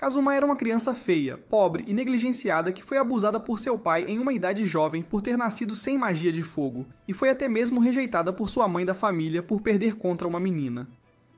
Kazuma era uma criança feia, pobre e negligenciada que foi abusada por seu pai em uma idade jovem por ter nascido sem magia de fogo, e foi até mesmo rejeitada por sua mãe da família por perder contra uma menina.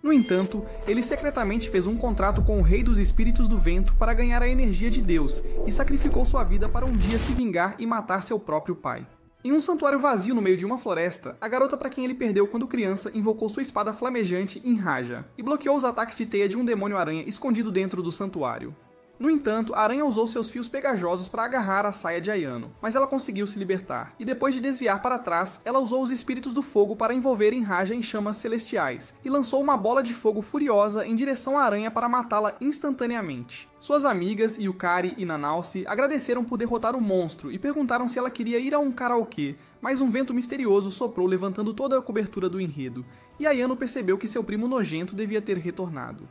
No entanto, ele secretamente fez um contrato com o Rei dos Espíritos do Vento para ganhar a energia de Deus, e sacrificou sua vida para um dia se vingar e matar seu próprio pai. Em um santuário vazio no meio de uma floresta, a garota para quem ele perdeu quando criança invocou sua espada flamejante em Raja, e bloqueou os ataques de teia de um demônio-aranha escondido dentro do santuário. No entanto, a aranha usou seus fios pegajosos para agarrar a saia de Ayano, mas ela conseguiu se libertar, e depois de desviar para trás, ela usou os espíritos do fogo para envolver em Raja em chamas celestiais, e lançou uma bola de fogo furiosa em direção à aranha para matá-la instantaneamente. Suas amigas, Yukari e Nanauce, agradeceram por derrotar o monstro e perguntaram se ela queria ir a um karaokê, mas um vento misterioso soprou levantando toda a cobertura do enredo, e Ayano percebeu que seu primo nojento devia ter retornado.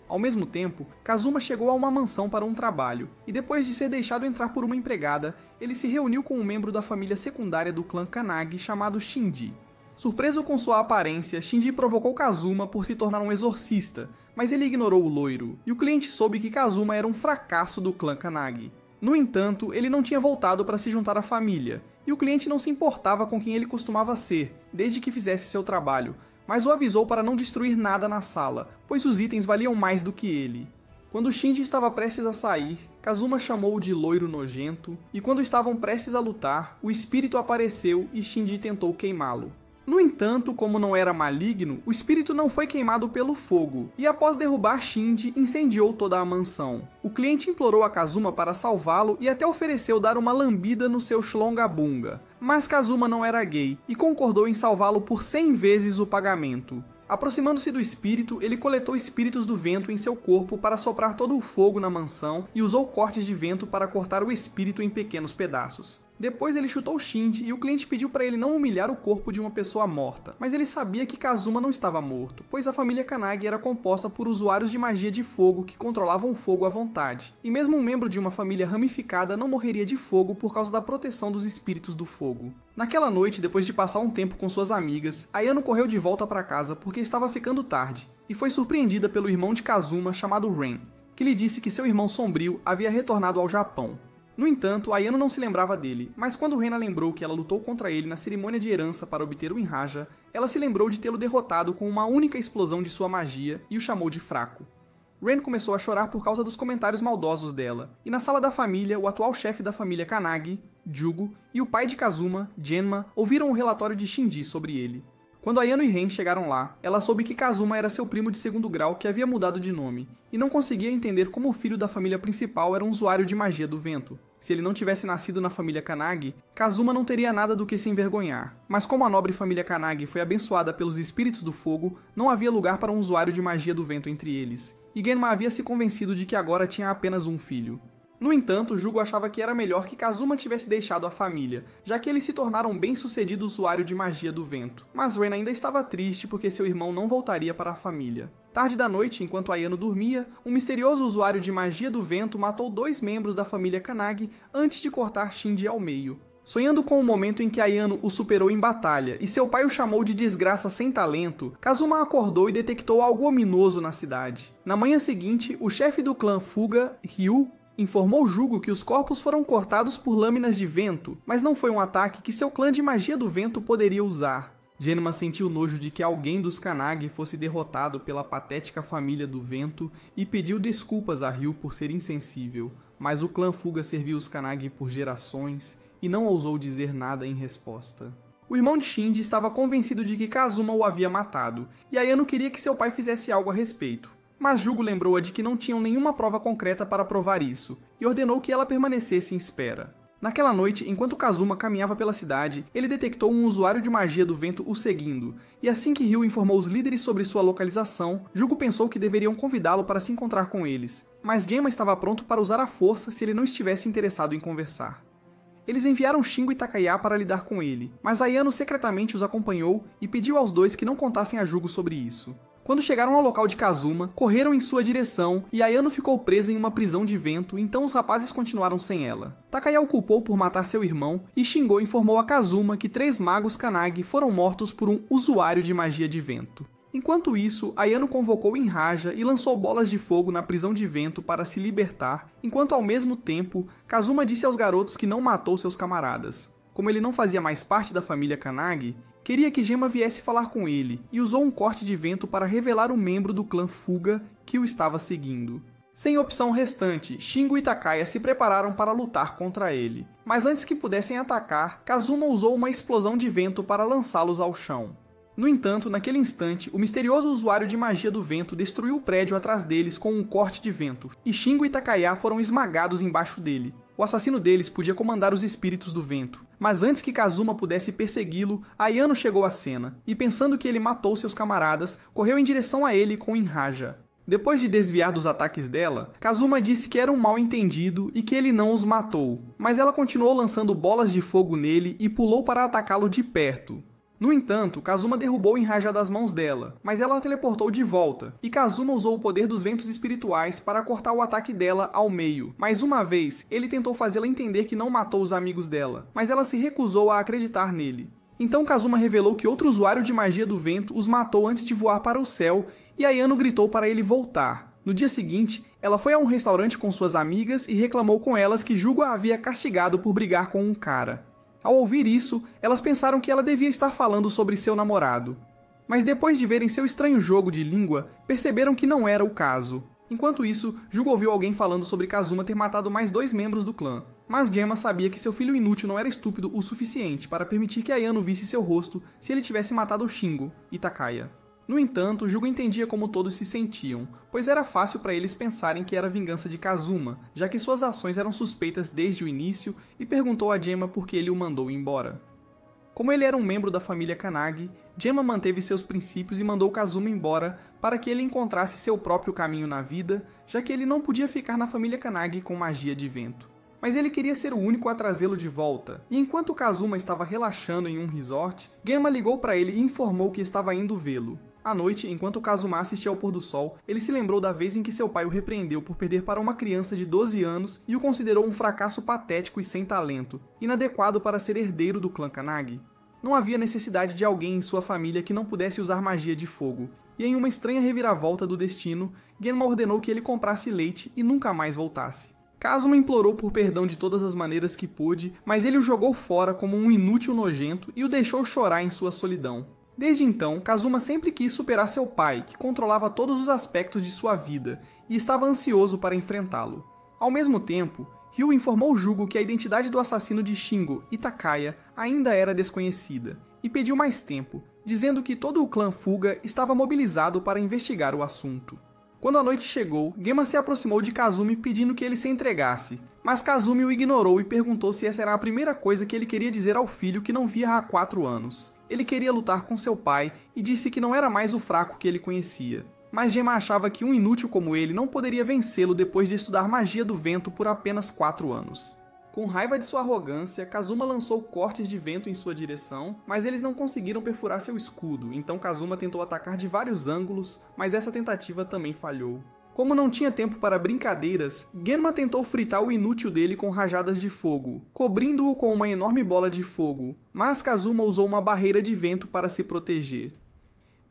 Ao mesmo tempo, Kazuma chegou a uma mansão para um trabalho, e depois de ser deixado entrar por uma empregada, ele se reuniu com um membro da família secundária do clã Kanagi chamado Shinji. Surpreso com sua aparência, Shinji provocou Kazuma por se tornar um exorcista, mas ele ignorou o loiro, e o cliente soube que Kazuma era um fracasso do clã Kanagi. No entanto, ele não tinha voltado para se juntar à família, e o cliente não se importava com quem ele costumava ser, desde que fizesse seu trabalho, mas o avisou para não destruir nada na sala, pois os itens valiam mais do que ele. Quando Shinji estava prestes a sair, Kazuma chamou-o de loiro nojento, e quando estavam prestes a lutar, o espírito apareceu e Shinji tentou queimá-lo. No entanto, como não era maligno, o espírito não foi queimado pelo fogo, e após derrubar Shinji, incendiou toda a mansão. O cliente implorou a Kazuma para salvá-lo e até ofereceu dar uma lambida no seu shlongabunga, mas Kazuma não era gay, e concordou em salvá-lo por 100 vezes o pagamento. Aproximando-se do espírito, ele coletou espíritos do vento em seu corpo para soprar todo o fogo na mansão e usou cortes de vento para cortar o espírito em pequenos pedaços. Depois ele chutou Shinji e o cliente pediu para ele não humilhar o corpo de uma pessoa morta, mas ele sabia que Kazuma não estava morto, pois a família Kanagi era composta por usuários de magia de fogo que controlavam o fogo à vontade, e mesmo um membro de uma família ramificada não morreria de fogo por causa da proteção dos espíritos do fogo. Naquela noite, depois de passar um tempo com suas amigas, Ayano correu de volta para casa porque estava ficando tarde, e foi surpreendida pelo irmão de Kazuma chamado Ren, que lhe disse que seu irmão sombrio havia retornado ao Japão. No entanto, Ayano não se lembrava dele, mas quando Rena lembrou que ela lutou contra ele na cerimônia de herança para obter o Inhaja, ela se lembrou de tê-lo derrotado com uma única explosão de sua magia e o chamou de fraco. Ren começou a chorar por causa dos comentários maldosos dela, e na sala da família, o atual chefe da família Kanagi, Jugo, e o pai de Kazuma, Genma, ouviram o relatório de Shinji sobre ele. Quando Ayano e Ren chegaram lá, ela soube que Kazuma era seu primo de segundo grau que havia mudado de nome, e não conseguia entender como o filho da família principal era um usuário de magia do vento. Se ele não tivesse nascido na família Kanagi, Kazuma não teria nada do que se envergonhar. Mas como a nobre família Kanagi foi abençoada pelos espíritos do fogo, não havia lugar para um usuário de magia do vento entre eles, e Genma havia se convencido de que agora tinha apenas um filho. No entanto, Jugo achava que era melhor que Kazuma tivesse deixado a família, já que ele se tornara um bem-sucedido usuário de magia do vento. Mas Ren ainda estava triste porque seu irmão não voltaria para a família. Tarde da noite, enquanto Ayano dormia, um misterioso usuário de magia do vento matou 2 membros da família Kanagi antes de cortar Shinji ao meio. Sonhando com o momento em que Ayano o superou em batalha e seu pai o chamou de desgraça sem talento, Kazuma acordou e detectou algo ominoso na cidade. Na manhã seguinte, o chefe do clã Fuga, Ryu, informou Jugo que os corpos foram cortados por lâminas de vento, mas não foi um ataque que seu clã de magia do vento poderia usar. Genma sentiu nojo de que alguém dos Kanagi fosse derrotado pela patética família do vento e pediu desculpas a Ryu por ser insensível, mas o clã Fuga serviu os Kanagi por gerações e não ousou dizer nada em resposta. O irmão de Shinji estava convencido de que Kazuma o havia matado, e Ayano queria que seu pai fizesse algo a respeito. Mas Jugo lembrou-a de que não tinham nenhuma prova concreta para provar isso, e ordenou que ela permanecesse em espera. Naquela noite, enquanto Kazuma caminhava pela cidade, ele detectou um usuário de magia do vento o seguindo, e assim que Ryu informou os líderes sobre sua localização, Jugo pensou que deveriam convidá-lo para se encontrar com eles, mas Genma estava pronto para usar a força se ele não estivesse interessado em conversar. Eles enviaram Shingo e Takaya para lidar com ele, mas Ayano secretamente os acompanhou e pediu aos dois que não contassem a Jugo sobre isso. Quando chegaram ao local de Kazuma, correram em sua direção e Ayano ficou presa em uma prisão de vento, então os rapazes continuaram sem ela. Takaya o culpou por matar seu irmão e Shingo informou a Kazuma que 3 magos Kanagi foram mortos por um usuário de magia de vento. Enquanto isso, Ayano convocou Inhaja e lançou bolas de fogo na prisão de vento para se libertar, enquanto ao mesmo tempo, Kazuma disse aos garotos que não matou seus camaradas. Como ele não fazia mais parte da família Kanagi, queria que Gemma viesse falar com ele e usou um corte de vento para revelar o membro do clã Fuga que o estava seguindo. Sem opção restante, Shingo e Takaya se prepararam para lutar contra ele. Mas antes que pudessem atacar, Kazuma usou uma explosão de vento para lançá-los ao chão. No entanto, naquele instante, o misterioso usuário de magia do vento destruiu o prédio atrás deles com um corte de vento, e Shingo e Takaya foram esmagados embaixo dele. O assassino deles podia comandar os espíritos do vento, mas antes que Kazuma pudesse persegui-lo, Ayano chegou à cena, e pensando que ele matou seus camaradas, correu em direção a ele com Inhaja. Depois de desviar dos ataques dela, Kazuma disse que era um mal-entendido e que ele não os matou, mas ela continuou lançando bolas de fogo nele e pulou para atacá-lo de perto. No entanto, Kazuma derrubou Inhaja das mãos dela, mas ela a teleportou de volta, e Kazuma usou o poder dos ventos espirituais para cortar o ataque dela ao meio. Mais uma vez, ele tentou fazê-la entender que não matou os amigos dela, mas ela se recusou a acreditar nele. Então Kazuma revelou que outro usuário de magia do vento os matou antes de voar para o céu, e Ayano gritou para ele voltar. No dia seguinte, ela foi a um restaurante com suas amigas e reclamou com elas que Jugo a havia castigado por brigar com um cara. Ao ouvir isso, elas pensaram que ela devia estar falando sobre seu namorado. Mas depois de verem seu estranho jogo de língua, perceberam que não era o caso. Enquanto isso, Jugo ouviu alguém falando sobre Kazuma ter matado mais 2 membros do clã. Mas Gemma sabia que seu filho inútil não era estúpido o suficiente para permitir que Ayano visse seu rosto se ele tivesse matado Shingo e Takaya. No entanto, Jugo entendia como todos se sentiam, pois era fácil para eles pensarem que era vingança de Kazuma, já que suas ações eram suspeitas desde o início, e perguntou a Gemma por que ele o mandou embora. Como ele era um membro da família Kanagi, Gemma manteve seus princípios e mandou Kazuma embora para que ele encontrasse seu próprio caminho na vida, já que ele não podia ficar na família Kanagi com magia de vento. Mas ele queria ser o único a trazê-lo de volta, e enquanto Kazuma estava relaxando em um resort, Gemma ligou para ele e informou que estava indo vê-lo. À noite, enquanto Kazuma assistia ao pôr do sol, ele se lembrou da vez em que seu pai o repreendeu por perder para uma criança de 12 anos e o considerou um fracasso patético e sem talento, inadequado para ser herdeiro do clã Kanagi. Não havia necessidade de alguém em sua família que não pudesse usar magia de fogo, e em uma estranha reviravolta do destino, Genma ordenou que ele comprasse leite e nunca mais voltasse. Kazuma implorou por perdão de todas as maneiras que pôde, mas ele o jogou fora como um inútil nojento e o deixou chorar em sua solidão. Desde então, Kazuma sempre quis superar seu pai, que controlava todos os aspectos de sua vida, e estava ansioso para enfrentá-lo. Ao mesmo tempo, Ryu informou Jugo que a identidade do assassino de Shingo e Takaya ainda era desconhecida, e pediu mais tempo, dizendo que todo o clã Fuga estava mobilizado para investigar o assunto. Quando a noite chegou, Genma se aproximou de Kazumi pedindo que ele se entregasse, mas Kazumi o ignorou e perguntou se essa era a primeira coisa que ele queria dizer ao filho que não via há 4 anos. Ele queria lutar com seu pai e disse que não era mais o fraco que ele conhecia. Mas Genma achava que um inútil como ele não poderia vencê-lo depois de estudar magia do vento por apenas 4 anos. Com raiva de sua arrogância, Kazuma lançou cortes de vento em sua direção, mas eles não conseguiram perfurar seu escudo, então Kazuma tentou atacar de vários ângulos, mas essa tentativa também falhou. Como não tinha tempo para brincadeiras, Genma tentou fritar o inútil dele com rajadas de fogo, cobrindo-o com uma enorme bola de fogo, mas Kazuma usou uma barreira de vento para se proteger.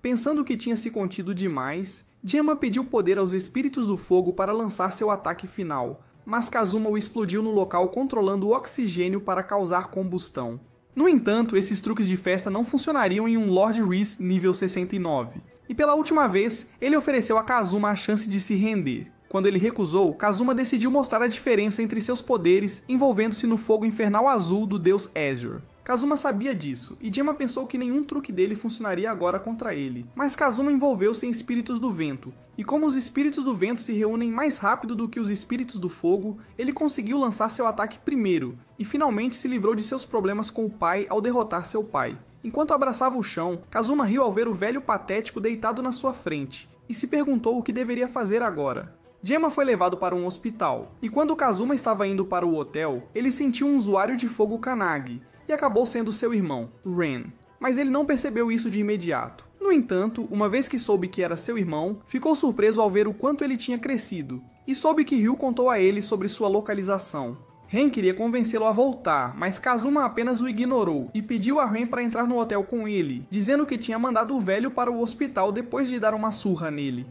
Pensando que tinha se contido demais, Genma pediu poder aos espíritos do fogo para lançar seu ataque final, mas Kazuma o explodiu no local controlando o oxigênio para causar combustão. No entanto, esses truques de festa não funcionariam em um Lord Reese nível 69. E pela última vez, ele ofereceu a Kazuma a chance de se render. Quando ele recusou, Kazuma decidiu mostrar a diferença entre seus poderes envolvendo-se no fogo infernal azul do deus Azure. Kazuma sabia disso, e Genma pensou que nenhum truque dele funcionaria agora contra ele. Mas Kazuma envolveu-se em espíritos do vento, e como os espíritos do vento se reúnem mais rápido do que os espíritos do fogo, ele conseguiu lançar seu ataque primeiro, e finalmente se livrou de seus problemas com o pai ao derrotar seu pai. Enquanto abraçava o chão, Kazuma riu ao ver o velho patético deitado na sua frente, e se perguntou o que deveria fazer agora. Genma foi levado para um hospital, e quando Kazuma estava indo para o hotel, ele sentiu um usuário de fogo Kanagi, e acabou sendo seu irmão, Ren. Mas ele não percebeu isso de imediato. No entanto, uma vez que soube que era seu irmão, ficou surpreso ao ver o quanto ele tinha crescido, e soube que Ryu contou a ele sobre sua localização. Ren queria convencê-lo a voltar, mas Kazuma apenas o ignorou e pediu a Ren para entrar no hotel com ele, dizendo que tinha mandado o velho para o hospital depois de dar uma surra nele.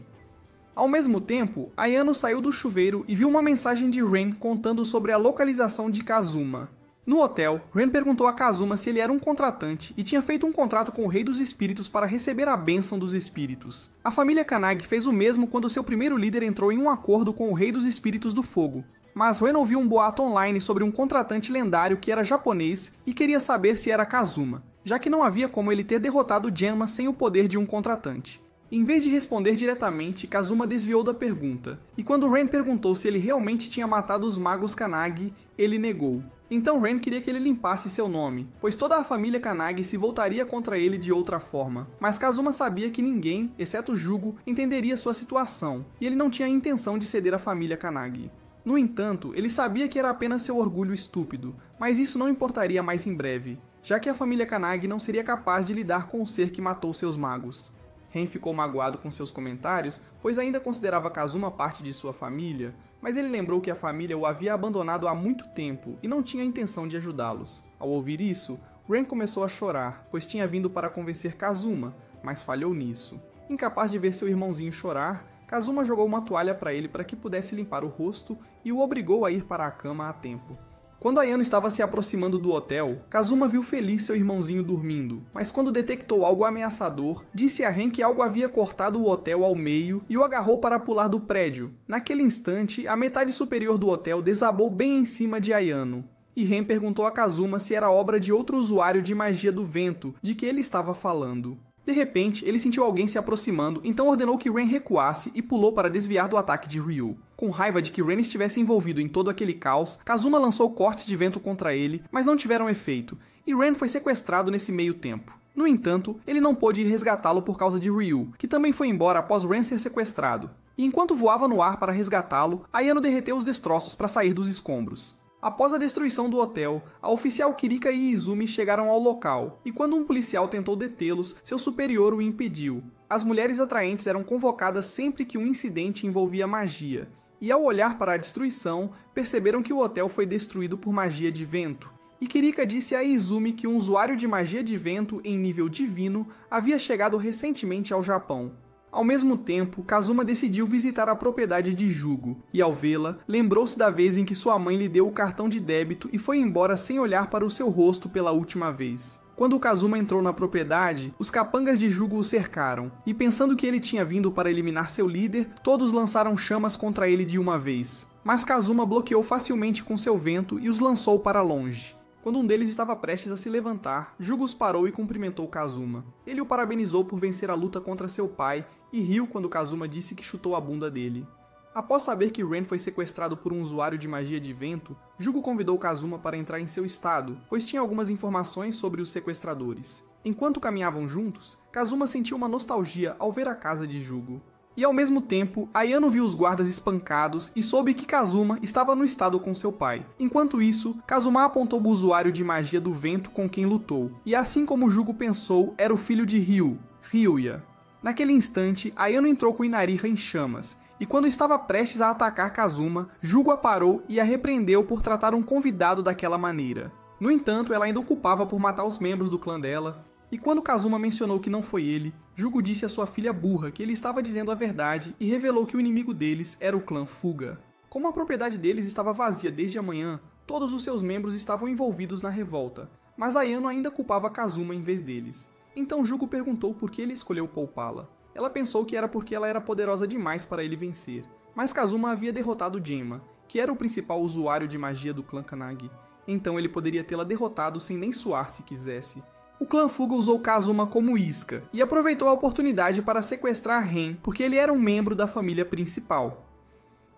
Ao mesmo tempo, Ayano saiu do chuveiro e viu uma mensagem de Ren contando sobre a localização de Kazuma. No hotel, Ren perguntou a Kazuma se ele era um contratante e tinha feito um contrato com o Rei dos Espíritos para receber a bênção dos Espíritos. A família Kanagi fez o mesmo quando seu primeiro líder entrou em um acordo com o Rei dos Espíritos do Fogo. Mas Ren ouviu um boato online sobre um contratante lendário que era japonês e queria saber se era Kazuma, já que não havia como ele ter derrotado Genma sem o poder de um contratante. Em vez de responder diretamente, Kazuma desviou da pergunta, e quando Ren perguntou se ele realmente tinha matado os magos Kanagi, ele negou. Então Ren queria que ele limpasse seu nome, pois toda a família Kanagi se voltaria contra ele de outra forma. Mas Kazuma sabia que ninguém, exceto Jugo, entenderia sua situação, e ele não tinha a intenção de ceder à família Kanagi. No entanto, ele sabia que era apenas seu orgulho estúpido, mas isso não importaria mais em breve, já que a família Kanagi não seria capaz de lidar com o ser que matou seus magos. Ren ficou magoado com seus comentários, pois ainda considerava Kazuma parte de sua família, mas ele lembrou que a família o havia abandonado há muito tempo e não tinha a intenção de ajudá-los. Ao ouvir isso, Ren começou a chorar, pois tinha vindo para convencer Kazuma, mas falhou nisso. Incapaz de ver seu irmãozinho chorar, Kazuma jogou uma toalha para ele para que pudesse limpar o rosto e o obrigou a ir para a cama a tempo. Quando Ayano estava se aproximando do hotel, Kazuma viu feliz seu irmãozinho dormindo, mas quando detectou algo ameaçador, disse a Ren que algo havia cortado o hotel ao meio e o agarrou para pular do prédio. Naquele instante, a metade superior do hotel desabou bem em cima de Ayano, e Ren perguntou a Kazuma se era obra de outro usuário de magia do vento de que ele estava falando. De repente, ele sentiu alguém se aproximando, então ordenou que Ren recuasse e pulou para desviar do ataque de Ryu. Com raiva de que Ren estivesse envolvido em todo aquele caos, Kazuma lançou cortes de vento contra ele, mas não tiveram efeito, e Ren foi sequestrado nesse meio tempo. No entanto, ele não pôde ir resgatá-lo por causa de Ryu, que também foi embora após Ren ser sequestrado. E enquanto voava no ar para resgatá-lo, Ayano derreteu os destroços para sair dos escombros. Após a destruição do hotel, a oficial Kirika e Izumi chegaram ao local, e quando um policial tentou detê-los, seu superior o impediu. As mulheres atraentes eram convocadas sempre que um incidente envolvia magia, e ao olhar para a destruição, perceberam que o hotel foi destruído por magia de vento. E Kirika disse a Izumi que um usuário de magia de vento em nível divino havia chegado recentemente ao Japão. Ao mesmo tempo, Kazuma decidiu visitar a propriedade de Jugo, e ao vê-la, lembrou-se da vez em que sua mãe lhe deu o cartão de débito e foi embora sem olhar para o seu rosto pela última vez. Quando Kazuma entrou na propriedade, os capangas de Jugo o cercaram, e pensando que ele tinha vindo para eliminar seu líder, todos lançaram chamas contra ele de uma vez. Mas Kazuma bloqueou facilmente com seu vento e os lançou para longe. Quando um deles estava prestes a se levantar, Jugo os parou e cumprimentou Kazuma. Ele o parabenizou por vencer a luta contra seu pai e riu quando Kazuma disse que chutou a bunda dele. Após saber que Ren foi sequestrado por um usuário de magia de vento, Jugo convidou Kazuma para entrar em seu estado, pois tinha algumas informações sobre os sequestradores. Enquanto caminhavam juntos, Kazuma sentiu uma nostalgia ao ver a casa de Jugo. E ao mesmo tempo, Ayano viu os guardas espancados e soube que Kazuma estava no estado com seu pai. Enquanto isso, Kazuma apontou o usuário de magia do vento com quem lutou, e assim como Jugo pensou, era o filho de Ryu, Ryuya. Naquele instante, Ayano entrou com Inariha em chamas, e quando estava prestes a atacar Kazuma, Jugo a parou e a repreendeu por tratar um convidado daquela maneira. No entanto, ela ainda o culpava por matar os membros do clã dela, e quando Kazuma mencionou que não foi ele, Jugo disse à sua filha burra que ele estava dizendo a verdade e revelou que o inimigo deles era o clã Fuga. Como a propriedade deles estava vazia desde a manhã, todos os seus membros estavam envolvidos na revolta, mas Ayano ainda culpava Kazuma em vez deles. Então Jugo perguntou por que ele escolheu poupá-la. Ela pensou que era porque ela era poderosa demais para ele vencer, mas Kazuma havia derrotado Genma, que era o principal usuário de magia do clã Kanagi, então ele poderia tê-la derrotado sem nem suar se quisesse. O clã Fuga usou Kazuma como isca, e aproveitou a oportunidade para sequestrar Ren, porque ele era um membro da família principal.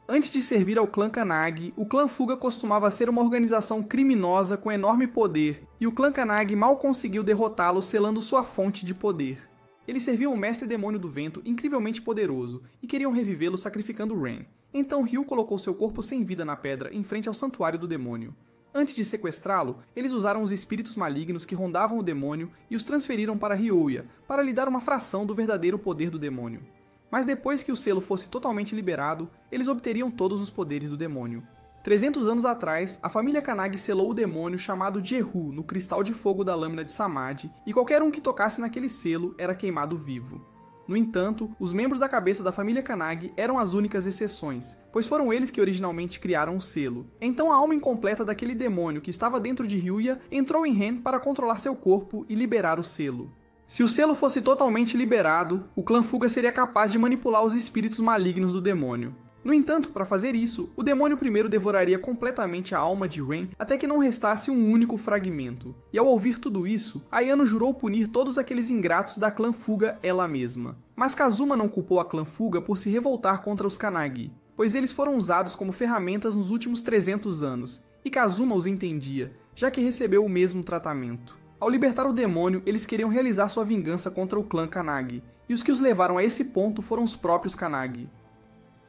Antes de servir ao clã Kanagi, o clã Fuga costumava ser uma organização criminosa com enorme poder, e o clã Kanagi mal conseguiu derrotá-lo selando sua fonte de poder. Eles serviam um mestre demônio do vento incrivelmente poderoso, e queriam revivê-lo sacrificando Ren. Então Ryu colocou seu corpo sem vida na pedra em frente ao santuário do demônio. Antes de sequestrá-lo, eles usaram os espíritos malignos que rondavam o demônio e os transferiram para Ryuya, para lhe dar uma fração do verdadeiro poder do demônio. Mas depois que o selo fosse totalmente liberado, eles obteriam todos os poderes do demônio. 300 anos atrás, a família Kannagi selou o demônio chamado Jehu no cristal de fogo da lâmina de Samadhi, e qualquer um que tocasse naquele selo era queimado vivo. No entanto, os membros da cabeça da família Kannagi eram as únicas exceções, pois foram eles que originalmente criaram o selo. Então a alma incompleta daquele demônio que estava dentro de Hyuya entrou em Ren para controlar seu corpo e liberar o selo. Se o selo fosse totalmente liberado, o clã Fuga seria capaz de manipular os espíritos malignos do demônio. No entanto, para fazer isso, o demônio primeiro devoraria completamente a alma de Ren até que não restasse um único fragmento. E ao ouvir tudo isso, Ayano jurou punir todos aqueles ingratos da clã Fuga ela mesma. Mas Kazuma não culpou a clã Fuga por se revoltar contra os Kannagi, pois eles foram usados como ferramentas nos últimos 300 anos, e Kazuma os entendia, já que recebeu o mesmo tratamento. Ao libertar o demônio, eles queriam realizar sua vingança contra o clã Kannagi, e os que os levaram a esse ponto foram os próprios Kannagi.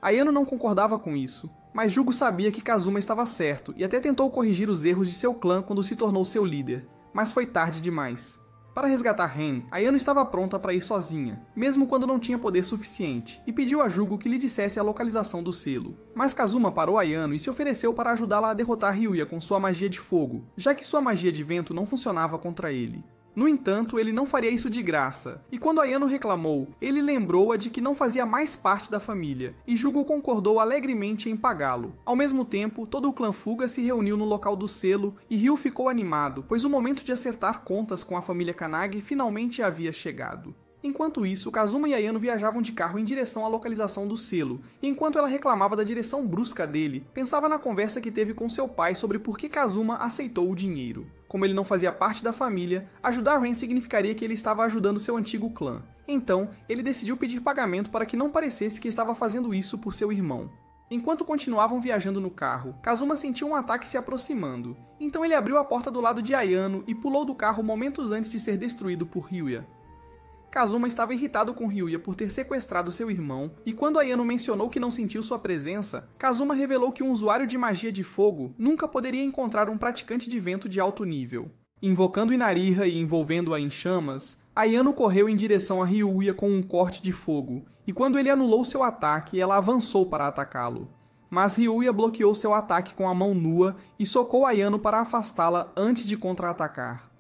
Ayano não concordava com isso, mas Jugo sabia que Kazuma estava certo e até tentou corrigir os erros de seu clã quando se tornou seu líder, mas foi tarde demais. Para resgatar Ren, Ayano estava pronta para ir sozinha, mesmo quando não tinha poder suficiente, e pediu a Jugo que lhe dissesse a localização do selo. Mas Kazuma parou Ayano e se ofereceu para ajudá-la a derrotar Hyuya com sua magia de fogo, já que sua magia de vento não funcionava contra ele. No entanto, ele não faria isso de graça, e quando Ayano reclamou, ele lembrou-a de que não fazia mais parte da família, e Jugo concordou alegremente em pagá-lo. Ao mesmo tempo, todo o clã Fuga se reuniu no local do selo, e Ryu ficou animado, pois o momento de acertar contas com a família Kannagi finalmente havia chegado. Enquanto isso, Kazuma e Ayano viajavam de carro em direção à localização do selo, e enquanto ela reclamava da direção brusca dele, pensava na conversa que teve com seu pai sobre por que Kazuma aceitou o dinheiro. Como ele não fazia parte da família, ajudar Ren significaria que ele estava ajudando seu antigo clã. Então, ele decidiu pedir pagamento para que não parecesse que estava fazendo isso por seu irmão. Enquanto continuavam viajando no carro, Kazuma sentiu um ataque se aproximando. Então ele abriu a porta do lado de Ayano e pulou do carro momentos antes de ser destruído por Hyuya. Kazuma estava irritado com Hyuya por ter sequestrado seu irmão, e quando Ayano mencionou que não sentiu sua presença, Kazuma revelou que um usuário de magia de fogo nunca poderia encontrar um praticante de vento de alto nível. Invocando Inariha e envolvendo-a em chamas, Ayano correu em direção a Hyuya com um corte de fogo, e quando ele anulou seu ataque, ela avançou para atacá-lo. Mas Hyuya bloqueou seu ataque com a mão nua e socou Ayano para afastá-la antes de contra-atacar.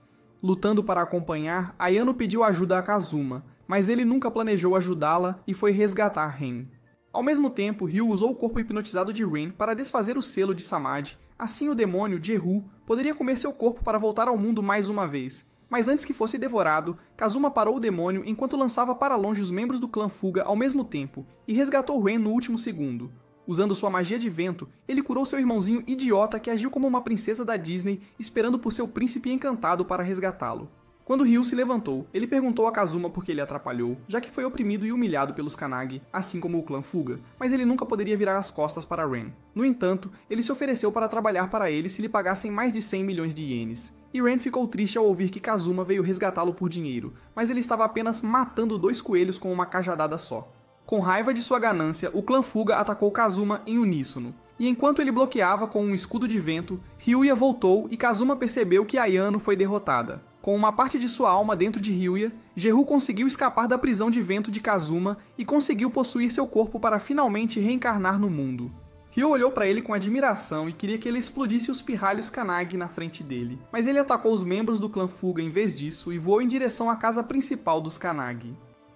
Lutando para acompanhar, Ayano pediu ajuda a Kazuma, mas ele nunca planejou ajudá-la e foi resgatar Ren. Ao mesmo tempo, Ryu usou o corpo hipnotizado de Ren para desfazer o selo de Samadhi, assim o demônio, Jehu, poderia comer seu corpo para voltar ao mundo mais uma vez. Mas antes que fosse devorado, Kazuma parou o demônio enquanto lançava para longe os membros do clã Fuga ao mesmo tempo, e resgatou Ren no último segundo. Usando sua magia de vento, ele curou seu irmãozinho idiota que agiu como uma princesa da Disney, esperando por seu príncipe encantado para resgatá-lo. Quando Ryu se levantou, ele perguntou a Kazuma por que ele atrapalhou, já que foi oprimido e humilhado pelos Kannagi, assim como o clã Fuga, mas ele nunca poderia virar as costas para Ren. No entanto, ele se ofereceu para trabalhar para ele se lhe pagassem mais de 100 milhões de ienes. E Ren ficou triste ao ouvir que Kazuma veio resgatá-lo por dinheiro, mas ele estava apenas matando 2 coelhos com uma cajadada só. Com raiva de sua ganância, o clã Fuga atacou Kazuma em uníssono. E enquanto ele bloqueava com um escudo de vento, Hyuya voltou e Kazuma percebeu que Ayano foi derrotada. Com uma parte de sua alma dentro de Hyuya, Jehu conseguiu escapar da prisão de vento de Kazuma e conseguiu possuir seu corpo para finalmente reencarnar no mundo. Ryu olhou para ele com admiração e queria que ele explodisse os pirralhos Kannagi na frente dele, mas ele atacou os membros do clã Fuga em vez disso e voou em direção à casa principal dos Kannagi.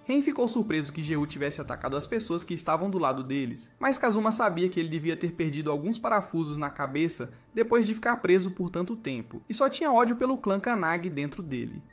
Ren ficou surpreso que Jehu tivesse atacado as pessoas que estavam do lado deles, mas Kazuma sabia que ele devia ter perdido alguns parafusos na cabeça depois de ficar preso por tanto tempo, e só tinha ódio pelo clã Kannagi dentro dele.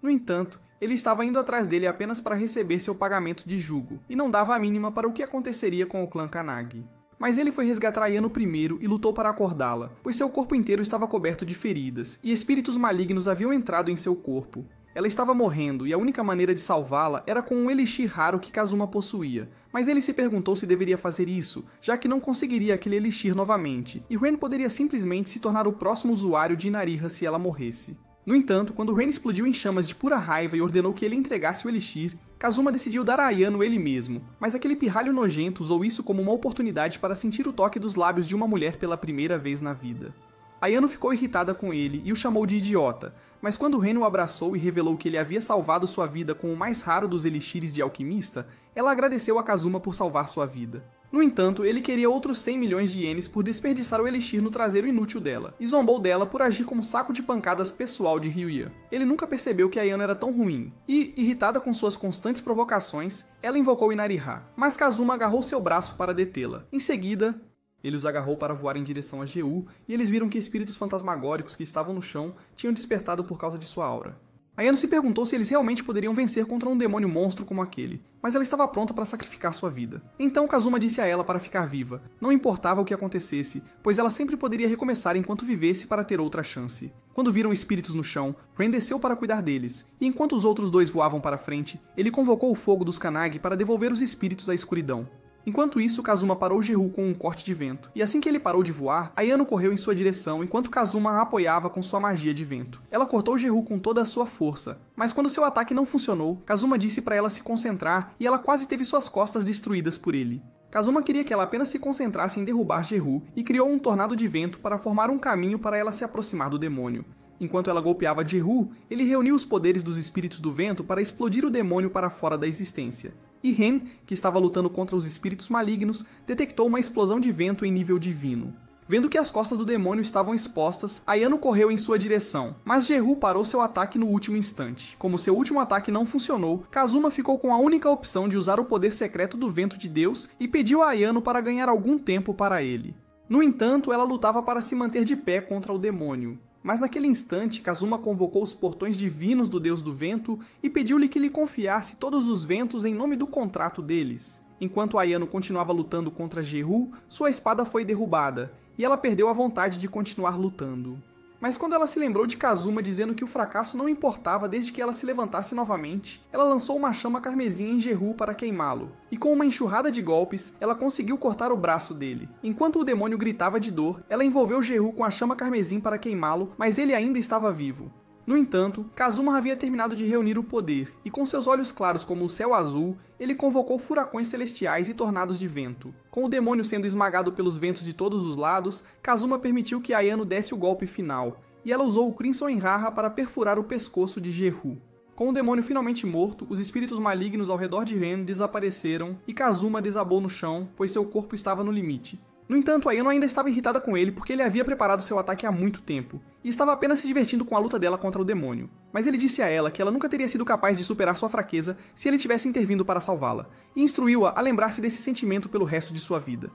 No entanto, ele estava indo atrás dele apenas para receber seu pagamento de jugo, e não dava a mínima para o que aconteceria com o clã Kannagi. Mas ele foi resgatar Ayano primeiro e lutou para acordá-la, pois seu corpo inteiro estava coberto de feridas, e espíritos malignos haviam entrado em seu corpo. Ela estava morrendo e a única maneira de salvá-la era com um elixir raro que Kazuma possuía, mas ele se perguntou se deveria fazer isso, já que não conseguiria aquele elixir novamente, e Ren poderia simplesmente se tornar o próximo usuário de Inariha se ela morresse. No entanto, quando Ren explodiu em chamas de pura raiva e ordenou que ele entregasse o elixir, Kazuma decidiu dar a Ayano ele mesmo, mas aquele pirralho nojento usou isso como uma oportunidade para sentir o toque dos lábios de uma mulher pela primeira vez na vida. Ayano ficou irritada com ele e o chamou de idiota, mas quando Ren o abraçou e revelou que ele havia salvado sua vida com o mais raro dos elixires de alquimista, ela agradeceu a Kazuma por salvar sua vida. No entanto, ele queria outros 100 milhões de ienes por desperdiçar o elixir no traseiro inútil dela, e zombou dela por agir como saco de pancadas pessoal de Ryuya. Ele nunca percebeu que Ayano era tão ruim, e, irritada com suas constantes provocações, ela invocou Inariha, mas Kazuma agarrou seu braço para detê-la. Em seguida, ele os agarrou para voar em direção a Jehu, e eles viram que espíritos fantasmagóricos que estavam no chão tinham despertado por causa de sua aura. Ayano se perguntou se eles realmente poderiam vencer contra um demônio monstro como aquele, mas ela estava pronta para sacrificar sua vida. Então Kazuma disse a ela para ficar viva, não importava o que acontecesse, pois ela sempre poderia recomeçar enquanto vivesse para ter outra chance. Quando viram espíritos no chão, Ren desceu para cuidar deles, e enquanto os outros dois voavam para frente, ele convocou o fogo dos Kanagi para devolver os espíritos à escuridão. Enquanto isso, Kazuma parou Jehu com um corte de vento, e assim que ele parou de voar, Ayano correu em sua direção enquanto Kazuma a apoiava com sua magia de vento. Ela cortou Jehu com toda a sua força, mas quando seu ataque não funcionou, Kazuma disse para ela se concentrar e ela quase teve suas costas destruídas por ele. Kazuma queria que ela apenas se concentrasse em derrubar Jehu e criou um tornado de vento para formar um caminho para ela se aproximar do demônio. Enquanto ela golpeava Jehu, ele reuniu os poderes dos espíritos do vento para explodir o demônio para fora da existência. E Ren, que estava lutando contra os espíritos malignos, detectou uma explosão de vento em nível divino. Vendo que as costas do demônio estavam expostas, Ayano correu em sua direção, mas Jehu parou seu ataque no último instante. Como seu último ataque não funcionou, Kazuma ficou com a única opção de usar o poder secreto do vento de Deus e pediu a Ayano para ganhar algum tempo para ele. No entanto, ela lutava para se manter de pé contra o demônio. Mas naquele instante, Kazuma convocou os portões divinos do Deus do Vento e pediu-lhe que lhe confiasse todos os ventos em nome do contrato deles. Enquanto Ayano continuava lutando contra Jehu, sua espada foi derrubada, e ela perdeu a vontade de continuar lutando. Mas quando ela se lembrou de Kazuma dizendo que o fracasso não importava desde que ela se levantasse novamente, ela lançou uma chama carmesim em Jehu para queimá-lo, e com uma enxurrada de golpes, ela conseguiu cortar o braço dele. Enquanto o demônio gritava de dor, ela envolveu Jehu com a chama carmesim para queimá-lo, mas ele ainda estava vivo. No entanto, Kazuma havia terminado de reunir o poder, e com seus olhos claros como o céu azul, ele convocou furacões celestiais e tornados de vento. Com o demônio sendo esmagado pelos ventos de todos os lados, Kazuma permitiu que Ayano desse o golpe final, e ela usou o Crimson Enraha para perfurar o pescoço de Jehu. Com o demônio finalmente morto, os espíritos malignos ao redor de Ren desapareceram, e Kazuma desabou no chão, pois seu corpo estava no limite. No entanto, Ayano ainda estava irritada com ele porque ele havia preparado seu ataque há muito tempo, e estava apenas se divertindo com a luta dela contra o demônio. Mas ele disse a ela que ela nunca teria sido capaz de superar sua fraqueza se ele tivesse intervindo para salvá-la, e instruiu-a a lembrar-se desse sentimento pelo resto de sua vida.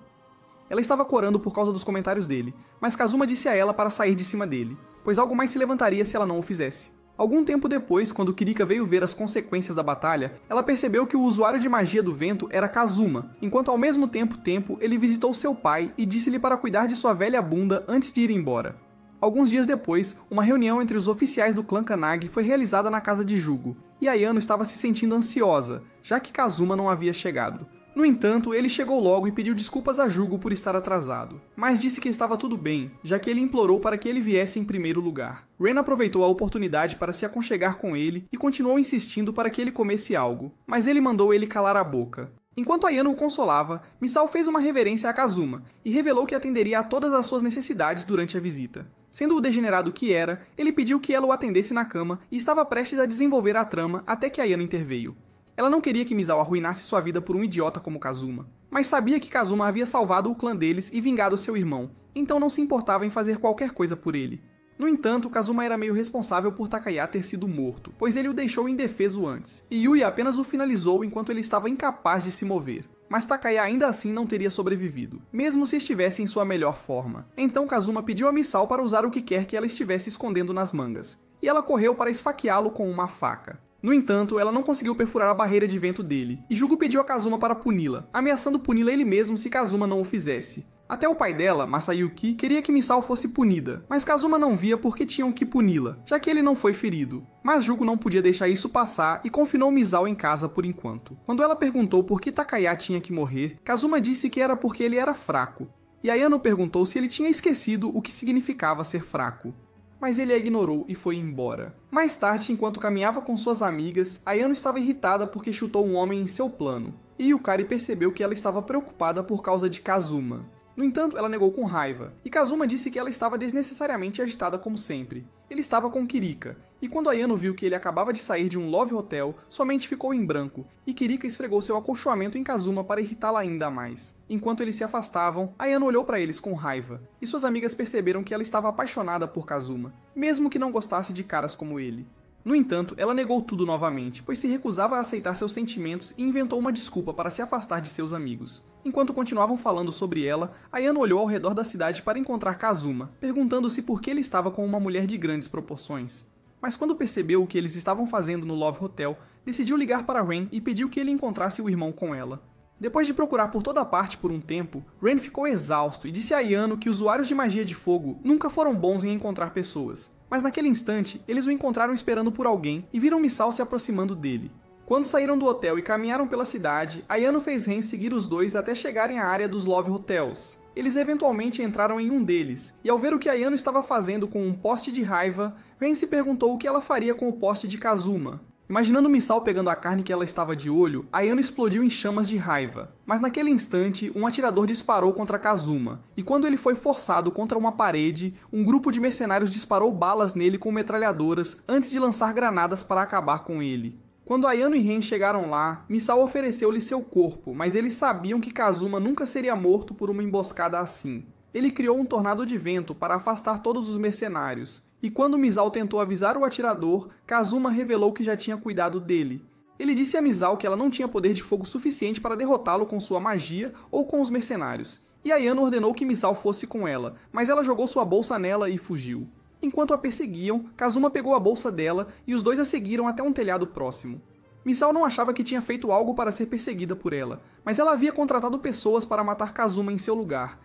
Ela estava corando por causa dos comentários dele, mas Kazuma disse a ela para sair de cima dele, pois algo mais se levantaria se ela não o fizesse. Algum tempo depois, quando Kirika veio ver as consequências da batalha, ela percebeu que o usuário de magia do vento era Kazuma, enquanto ao mesmo tempo ele visitou seu pai e disse-lhe para cuidar de sua velha bunda antes de ir embora. Alguns dias depois, uma reunião entre os oficiais do clã Kanagi foi realizada na casa de Jugo, e Ayano estava se sentindo ansiosa, já que Kazuma não havia chegado. No entanto, ele chegou logo e pediu desculpas a Jugo por estar atrasado, mas disse que estava tudo bem, já que ele implorou para que ele viesse em primeiro lugar. Ren aproveitou a oportunidade para se aconchegar com ele e continuou insistindo para que ele comesse algo, mas ele mandou ele calar a boca. Enquanto Ayano o consolava, Misao fez uma reverência a Kazuma e revelou que atenderia a todas as suas necessidades durante a visita. Sendo o degenerado que era, ele pediu que ela o atendesse na cama e estava prestes a desenvolver a trama até que Ayano interveio. Ela não queria que Misao arruinasse sua vida por um idiota como Kazuma, mas sabia que Kazuma havia salvado o clã deles e vingado seu irmão, então não se importava em fazer qualquer coisa por ele. No entanto, Kazuma era meio responsável por Takaya ter sido morto, pois ele o deixou indefeso antes, e Yuya apenas o finalizou enquanto ele estava incapaz de se mover. Mas Takaya ainda assim não teria sobrevivido, mesmo se estivesse em sua melhor forma. Então Kazuma pediu a Misao para usar o que quer que ela estivesse escondendo nas mangas, e ela correu para esfaqueá-lo com uma faca. No entanto, ela não conseguiu perfurar a barreira de vento dele, e Jugo pediu a Kazuma para puni-la, ameaçando puni-la ele mesmo se Kazuma não o fizesse. Até o pai dela, Masayuki, queria que Misao fosse punida, mas Kazuma não via por que tinham que puni-la, já que ele não foi ferido. Mas Jugo não podia deixar isso passar e confinou Misao em casa por enquanto. Quando ela perguntou por que Takaya tinha que morrer, Kazuma disse que era porque ele era fraco, e Ayano perguntou se ele tinha esquecido o que significava ser fraco. Mas ele a ignorou e foi embora. Mais tarde, enquanto caminhava com suas amigas, Ayano estava irritada porque chutou um homem em seu plano, e Yukari percebeu que ela estava preocupada por causa de Kazuma. No entanto, ela negou com raiva, e Kazuma disse que ela estava desnecessariamente agitada como sempre. Ele estava com Kirika, e quando Ayano viu que ele acabava de sair de um Love Hotel, somente ficou em branco, e Kirika esfregou seu acolchoamento em Kazuma para irritá-la ainda mais. Enquanto eles se afastavam, Ayano olhou para eles com raiva, e suas amigas perceberam que ela estava apaixonada por Kazuma, mesmo que não gostasse de caras como ele. No entanto, ela negou tudo novamente, pois se recusava a aceitar seus sentimentos e inventou uma desculpa para se afastar de seus amigos. Enquanto continuavam falando sobre ela, Ayano olhou ao redor da cidade para encontrar Kazuma, perguntando-se por que ele estava com uma mulher de grandes proporções. Mas quando percebeu o que eles estavam fazendo no Love Hotel, decidiu ligar para Ren e pediu que ele encontrasse o irmão com ela. Depois de procurar por toda parte por um tempo, Ren ficou exausto e disse a Ayano que usuários de magia de fogo nunca foram bons em encontrar pessoas. Mas naquele instante, eles o encontraram esperando por alguém e viram Misao se aproximando dele. Quando saíram do hotel e caminharam pela cidade, Ayano fez Ren seguir os dois até chegarem à área dos Love Hotels. Eles eventualmente entraram em um deles, e ao ver o que Ayano estava fazendo com um poste de raiva, Ren se perguntou o que ela faria com o poste de Kazuma. Imaginando Misao pegando a carne que ela estava de olho, Ayano explodiu em chamas de raiva. Mas naquele instante, um atirador disparou contra Kazuma, e quando ele foi forçado contra uma parede, um grupo de mercenários disparou balas nele com metralhadoras antes de lançar granadas para acabar com ele. Quando Ayano e Ren chegaram lá, Misao ofereceu-lhe seu corpo, mas eles sabiam que Kazuma nunca seria morto por uma emboscada assim. Ele criou um tornado de vento para afastar todos os mercenários. E quando Misao tentou avisar o atirador, Kazuma revelou que já tinha cuidado dele. Ele disse a Misao que ela não tinha poder de fogo suficiente para derrotá-lo com sua magia ou com os mercenários. E Ayano ordenou que Misao fosse com ela, mas ela jogou sua bolsa nela e fugiu. Enquanto a perseguiam, Kazuma pegou a bolsa dela e os dois a seguiram até um telhado próximo. Misao não achava que tinha feito algo para ser perseguida por ela, mas ela havia contratado pessoas para matar Kazuma em seu lugar.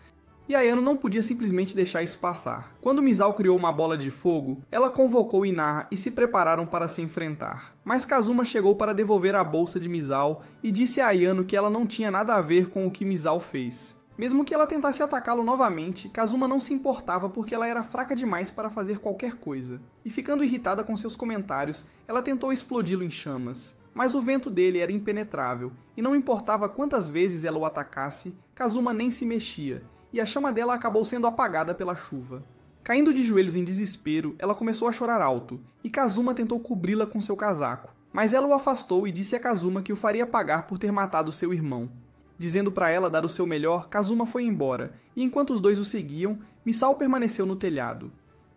E Ayano não podia simplesmente deixar isso passar. Quando Misao criou uma bola de fogo, ela convocou Inaha e se prepararam para se enfrentar. Mas Kazuma chegou para devolver a bolsa de Misao e disse a Ayano que ela não tinha nada a ver com o que Misao fez. Mesmo que ela tentasse atacá-lo novamente, Kazuma não se importava porque ela era fraca demais para fazer qualquer coisa. E ficando irritada com seus comentários, ela tentou explodi-lo em chamas. Mas o vento dele era impenetrável, e não importava quantas vezes ela o atacasse, Kazuma nem se mexia, e a chama dela acabou sendo apagada pela chuva. Caindo de joelhos em desespero, ela começou a chorar alto, e Kazuma tentou cobri-la com seu casaco. Mas ela o afastou e disse a Kazuma que o faria pagar por ter matado seu irmão. Dizendo para ela dar o seu melhor, Kazuma foi embora, e enquanto os dois o seguiam, Misao permaneceu no telhado.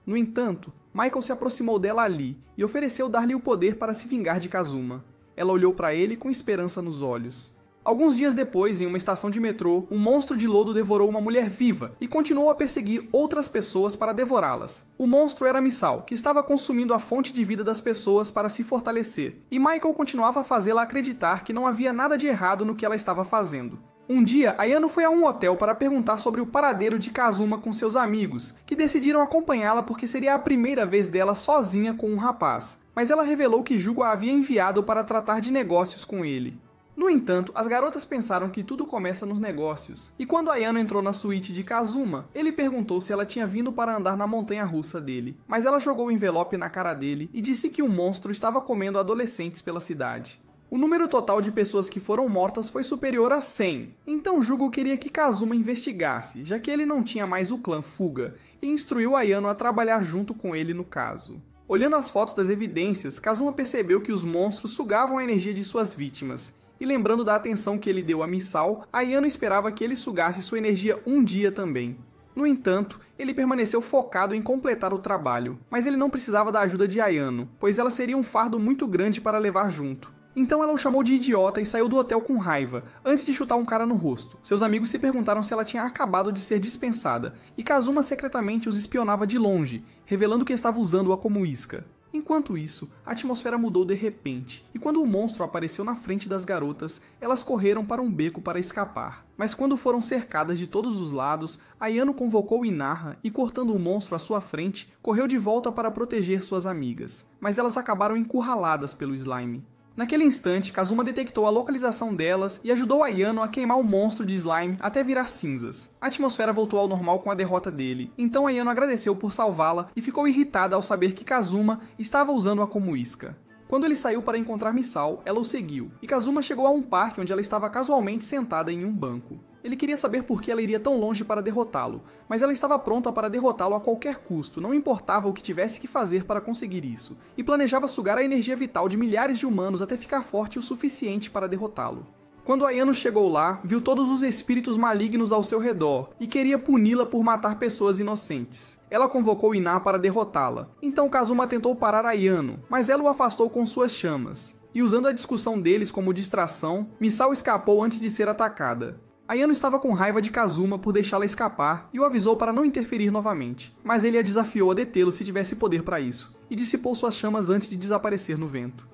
No entanto, Michael se aproximou dela ali, e ofereceu dar-lhe o poder para se vingar de Kazuma. Ela olhou para ele com esperança nos olhos. Alguns dias depois, em uma estação de metrô, um monstro de lodo devorou uma mulher viva e continuou a perseguir outras pessoas para devorá-las. O monstro era Misao, que estava consumindo a fonte de vida das pessoas para se fortalecer, e Michael continuava a fazê-la acreditar que não havia nada de errado no que ela estava fazendo. Um dia, Ayano foi a um hotel para perguntar sobre o paradeiro de Kazuma com seus amigos, que decidiram acompanhá-la porque seria a primeira vez dela sozinha com um rapaz, mas ela revelou que Jugo a havia enviado para tratar de negócios com ele. No entanto, as garotas pensaram que tudo começa nos negócios, e quando Ayano entrou na suíte de Kazuma, ele perguntou se ela tinha vindo para andar na montanha-russa dele, mas ela jogou o envelope na cara dele e disse que um monstro estava comendo adolescentes pela cidade. O número total de pessoas que foram mortas foi superior a 100, então Jugo queria que Kazuma investigasse, já que ele não tinha mais o clã Fuga, e instruiu Ayano a trabalhar junto com ele no caso. Olhando as fotos das evidências, Kazuma percebeu que os monstros sugavam a energia de suas vítimas, e lembrando da atenção que ele deu a Misao, Ayano esperava que ele sugasse sua energia um dia também. No entanto, ele permaneceu focado em completar o trabalho, mas ele não precisava da ajuda de Ayano, pois ela seria um fardo muito grande para levar junto. Então ela o chamou de idiota e saiu do hotel com raiva, antes de chutar um cara no rosto. Seus amigos se perguntaram se ela tinha acabado de ser dispensada, e Kazuma secretamente os espionava de longe, revelando que estava usando-a como isca. Enquanto isso, a atmosfera mudou de repente, e quando o monstro apareceu na frente das garotas, elas correram para um beco para escapar. Mas quando foram cercadas de todos os lados, Ayano convocou Inaha e, cortando o monstro à sua frente, correu de volta para proteger suas amigas. Mas elas acabaram encurraladas pelo slime. Naquele instante, Kazuma detectou a localização delas e ajudou Ayano a queimar o monstro de slime até virar cinzas. A atmosfera voltou ao normal com a derrota dele, então Ayano agradeceu por salvá-la e ficou irritada ao saber que Kazuma estava usando-a como isca. Quando ele saiu para encontrar Misao, ela o seguiu, e Kazuma chegou a um parque onde ela estava casualmente sentada em um banco. Ele queria saber por que ela iria tão longe para derrotá-lo, mas ela estava pronta para derrotá-lo a qualquer custo, não importava o que tivesse que fazer para conseguir isso, e planejava sugar a energia vital de milhares de humanos até ficar forte o suficiente para derrotá-lo. Quando Ayano chegou lá, viu todos os espíritos malignos ao seu redor e queria puni-la por matar pessoas inocentes. Ela convocou Iná para derrotá-la, então Kazuma tentou parar Ayano, mas ela o afastou com suas chamas. E usando a discussão deles como distração, Misao escapou antes de ser atacada. Ayano estava com raiva de Kazuma por deixá-la escapar e o avisou para não interferir novamente, mas ele a desafiou a detê-lo se tivesse poder para isso, e dissipou suas chamas antes de desaparecer no vento.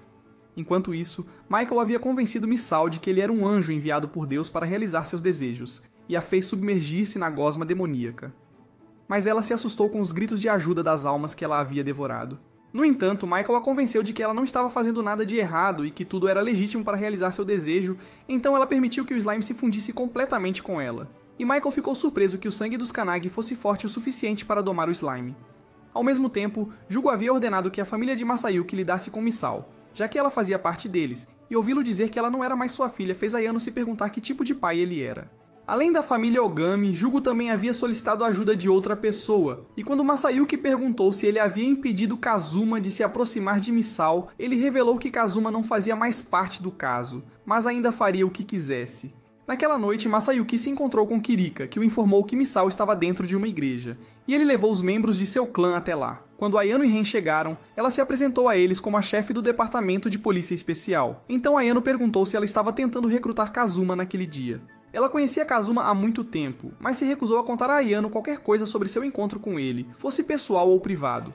Enquanto isso, Michael havia convencido Misao de que ele era um anjo enviado por Deus para realizar seus desejos, e a fez submergir-se na gosma demoníaca. Mas ela se assustou com os gritos de ajuda das almas que ela havia devorado. No entanto, Michael a convenceu de que ela não estava fazendo nada de errado e que tudo era legítimo para realizar seu desejo, então ela permitiu que o slime se fundisse completamente com ela. E Michael ficou surpreso que o sangue dos Kanagi fosse forte o suficiente para domar o slime. Ao mesmo tempo, Jugo havia ordenado que a família de Masayuki lidasse com Misao, já que ela fazia parte deles, e ouvi-lo dizer que ela não era mais sua filha fez Ayano se perguntar que tipo de pai ele era. Além da família Ogami, Jugo também havia solicitado a ajuda de outra pessoa, e quando Masayuki perguntou se ele havia impedido Kazuma de se aproximar de Misao, ele revelou que Kazuma não fazia mais parte do caso, mas ainda faria o que quisesse. Naquela noite, Masayuki se encontrou com Kirika, que o informou que Misao estava dentro de uma igreja, e ele levou os membros de seu clã até lá. Quando Ayano e Ren chegaram, ela se apresentou a eles como a chefe do departamento de polícia especial. Então Ayano perguntou se ela estava tentando recrutar Kazuma naquele dia. Ela conhecia Kazuma há muito tempo, mas se recusou a contar a Ayano qualquer coisa sobre seu encontro com ele, fosse pessoal ou privado.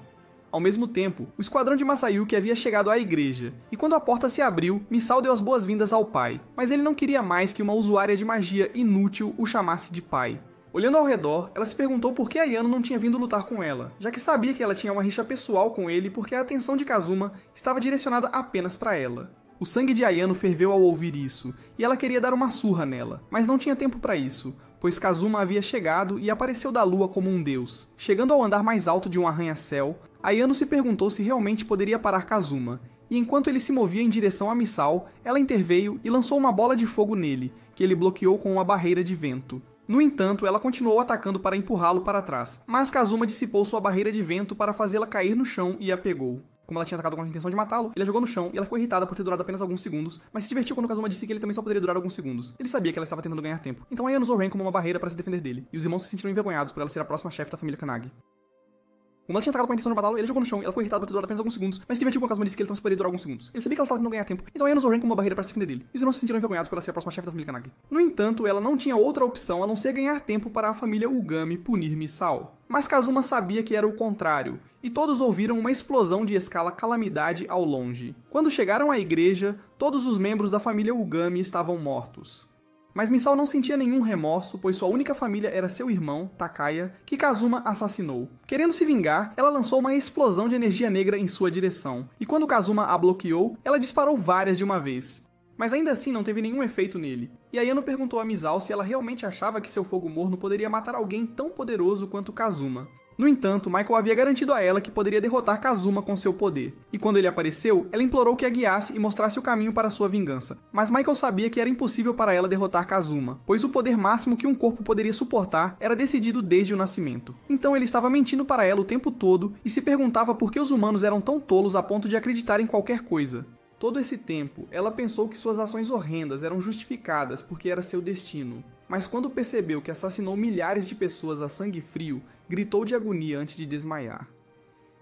Ao mesmo tempo, o esquadrão de Masayuki havia chegado à igreja, e quando a porta se abriu, Misao deu as boas-vindas ao pai, mas ele não queria mais que uma usuária de magia inútil o chamasse de pai. Olhando ao redor, ela se perguntou por que Ayano não tinha vindo lutar com ela, já que sabia que ela tinha uma rixa pessoal com ele porque a atenção de Kazuma estava direcionada apenas para ela. O sangue de Ayano ferveu ao ouvir isso, e ela queria dar uma surra nela, mas não tinha tempo para isso, pois Kazuma havia chegado e apareceu da lua como um deus. Chegando ao andar mais alto de um arranha-céu, Ayano se perguntou se realmente poderia parar Kazuma, e enquanto ele se movia em direção a Misao, ela interveio e lançou uma bola de fogo nele, que ele bloqueou com uma barreira de vento. No entanto, ela continuou atacando para empurrá-lo para trás, mas Kazuma dissipou sua barreira de vento para fazê-la cair no chão e a pegou. Como ela tinha atacado com a intenção de matá-lo, ele a jogou no chão e ela ficou irritada por ter durado apenas alguns segundos, mas se divertiu quando Kazuma disse que ele também só poderia durar alguns segundos. Ele sabia que ela estava tentando ganhar tempo, então Ayano usou Ren como uma barreira para se defender dele, e os irmãos se sentiram envergonhados por ela ser a próxima chefe da família Kanagi. Como ela tinha atacado com a intenção de matá-lo, ele jogou no chão e ela ficou irritada por ter durado apenas alguns segundos, mas se divertiu quando Kazuma disse que ele também só poderia durar alguns segundos. Ele sabia que ela estava tentando ganhar tempo, então Ayano usou Ren como uma barreira para se defender dele, e os irmãos se sentiram envergonhados por ela ser a próxima chefe da família Kanagi. No entanto, ela não tinha outra opção a não ser ganhar tempo para a família Ugami punir Misao. Mas Kazuma sabia que era o contrário, e todos ouviram uma explosão de escala calamidade ao longe. Quando chegaram à igreja, todos os membros da família Ugami estavam mortos. Mas Misao não sentia nenhum remorso, pois sua única família era seu irmão, Takaya, que Kazuma assassinou. Querendo se vingar, ela lançou uma explosão de energia negra em sua direção, e quando Kazuma a bloqueou, ela disparou várias de uma vez. Mas ainda assim não teve nenhum efeito nele. E Ayano perguntou a Misao se ela realmente achava que seu fogo morno poderia matar alguém tão poderoso quanto Kazuma. No entanto, Michael havia garantido a ela que poderia derrotar Kazuma com seu poder, e quando ele apareceu, ela implorou que a guiasse e mostrasse o caminho para sua vingança. Mas Michael sabia que era impossível para ela derrotar Kazuma, pois o poder máximo que um corpo poderia suportar era decidido desde o nascimento. Então ele estava mentindo para ela o tempo todo e se perguntava por que os humanos eram tão tolos a ponto de acreditar em qualquer coisa. Todo esse tempo, ela pensou que suas ações horrendas eram justificadas porque era seu destino. Mas quando percebeu que assassinou milhares de pessoas a sangue frio, gritou de agonia antes de desmaiar.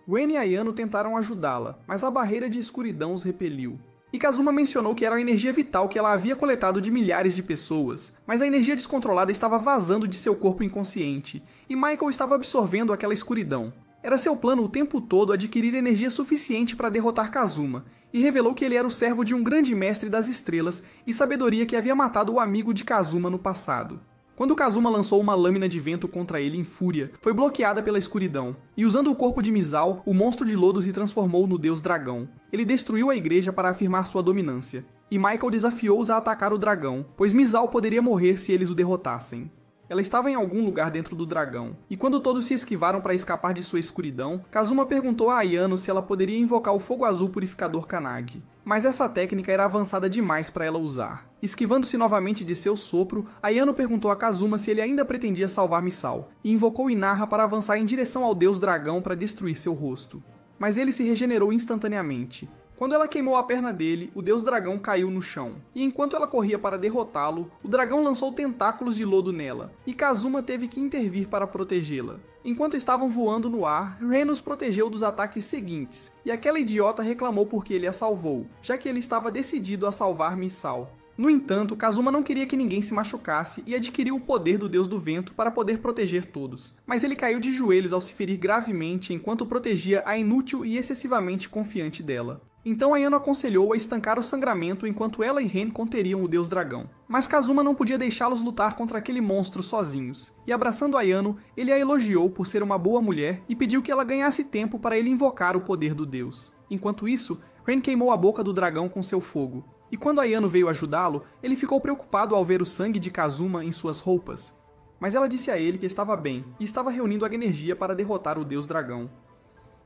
Ren e Ayano tentaram ajudá-la, mas a barreira de escuridão os repeliu. E Kazuma mencionou que era a energia vital que ela havia coletado de milhares de pessoas, mas a energia descontrolada estava vazando de seu corpo inconsciente, e Michael estava absorvendo aquela escuridão. Era seu plano o tempo todo adquirir energia suficiente para derrotar Kazuma, e revelou que ele era o servo de um grande mestre das estrelas e sabedoria que havia matado o amigo de Kazuma no passado. Quando Kazuma lançou uma lâmina de vento contra ele em fúria, foi bloqueada pela escuridão, e usando o corpo de Misao, o monstro de lodo se transformou no deus dragão. Ele destruiu a igreja para afirmar sua dominância, e Michael desafiou-os a atacar o dragão, pois Misao poderia morrer se eles o derrotassem. Ela estava em algum lugar dentro do dragão, e quando todos se esquivaram para escapar de sua escuridão, Kazuma perguntou a Ayano se ela poderia invocar o fogo azul purificador Kanagi. mas essa técnica era avançada demais para ela usar. Esquivando-se novamente de seu sopro, Ayano perguntou a Kazuma se ele ainda pretendia salvar Misao, e invocou Inarra para avançar em direção ao deus dragão para destruir seu rosto. Mas ele se regenerou instantaneamente. Quando ela queimou a perna dele, o deus dragão caiu no chão, e enquanto ela corria para derrotá-lo, o dragão lançou tentáculos de lodo nela, e Kazuma teve que intervir para protegê-la. Enquanto estavam voando no ar, Ren os protegeu dos ataques seguintes, e aquela idiota reclamou porque ele a salvou, já que ele estava decidido a salvar Misao. No entanto, Kazuma não queria que ninguém se machucasse e adquiriu o poder do Deus do Vento para poder proteger todos. Mas ele caiu de joelhos ao se ferir gravemente enquanto protegia a inútil e excessivamente confiante dela. Então Ayano aconselhou a estancar o sangramento enquanto ela e Ren conteriam o Deus Dragão. Mas Kazuma não podia deixá-los lutar contra aquele monstro sozinhos, e abraçando Ayano, ele a elogiou por ser uma boa mulher e pediu que ela ganhasse tempo para ele invocar o poder do Deus. Enquanto isso, Ren queimou a boca do dragão com seu fogo. E quando Ayano veio ajudá-lo, ele ficou preocupado ao ver o sangue de Kazuma em suas roupas. Mas ela disse a ele que estava bem, e estava reunindo a energia para derrotar o Deus Dragão.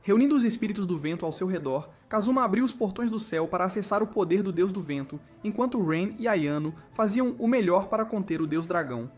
Reunindo os espíritos do vento ao seu redor, Kazuma abriu os portões do céu para acessar o poder do Deus do Vento, enquanto Ren e Ayano faziam o melhor para conter o Deus Dragão.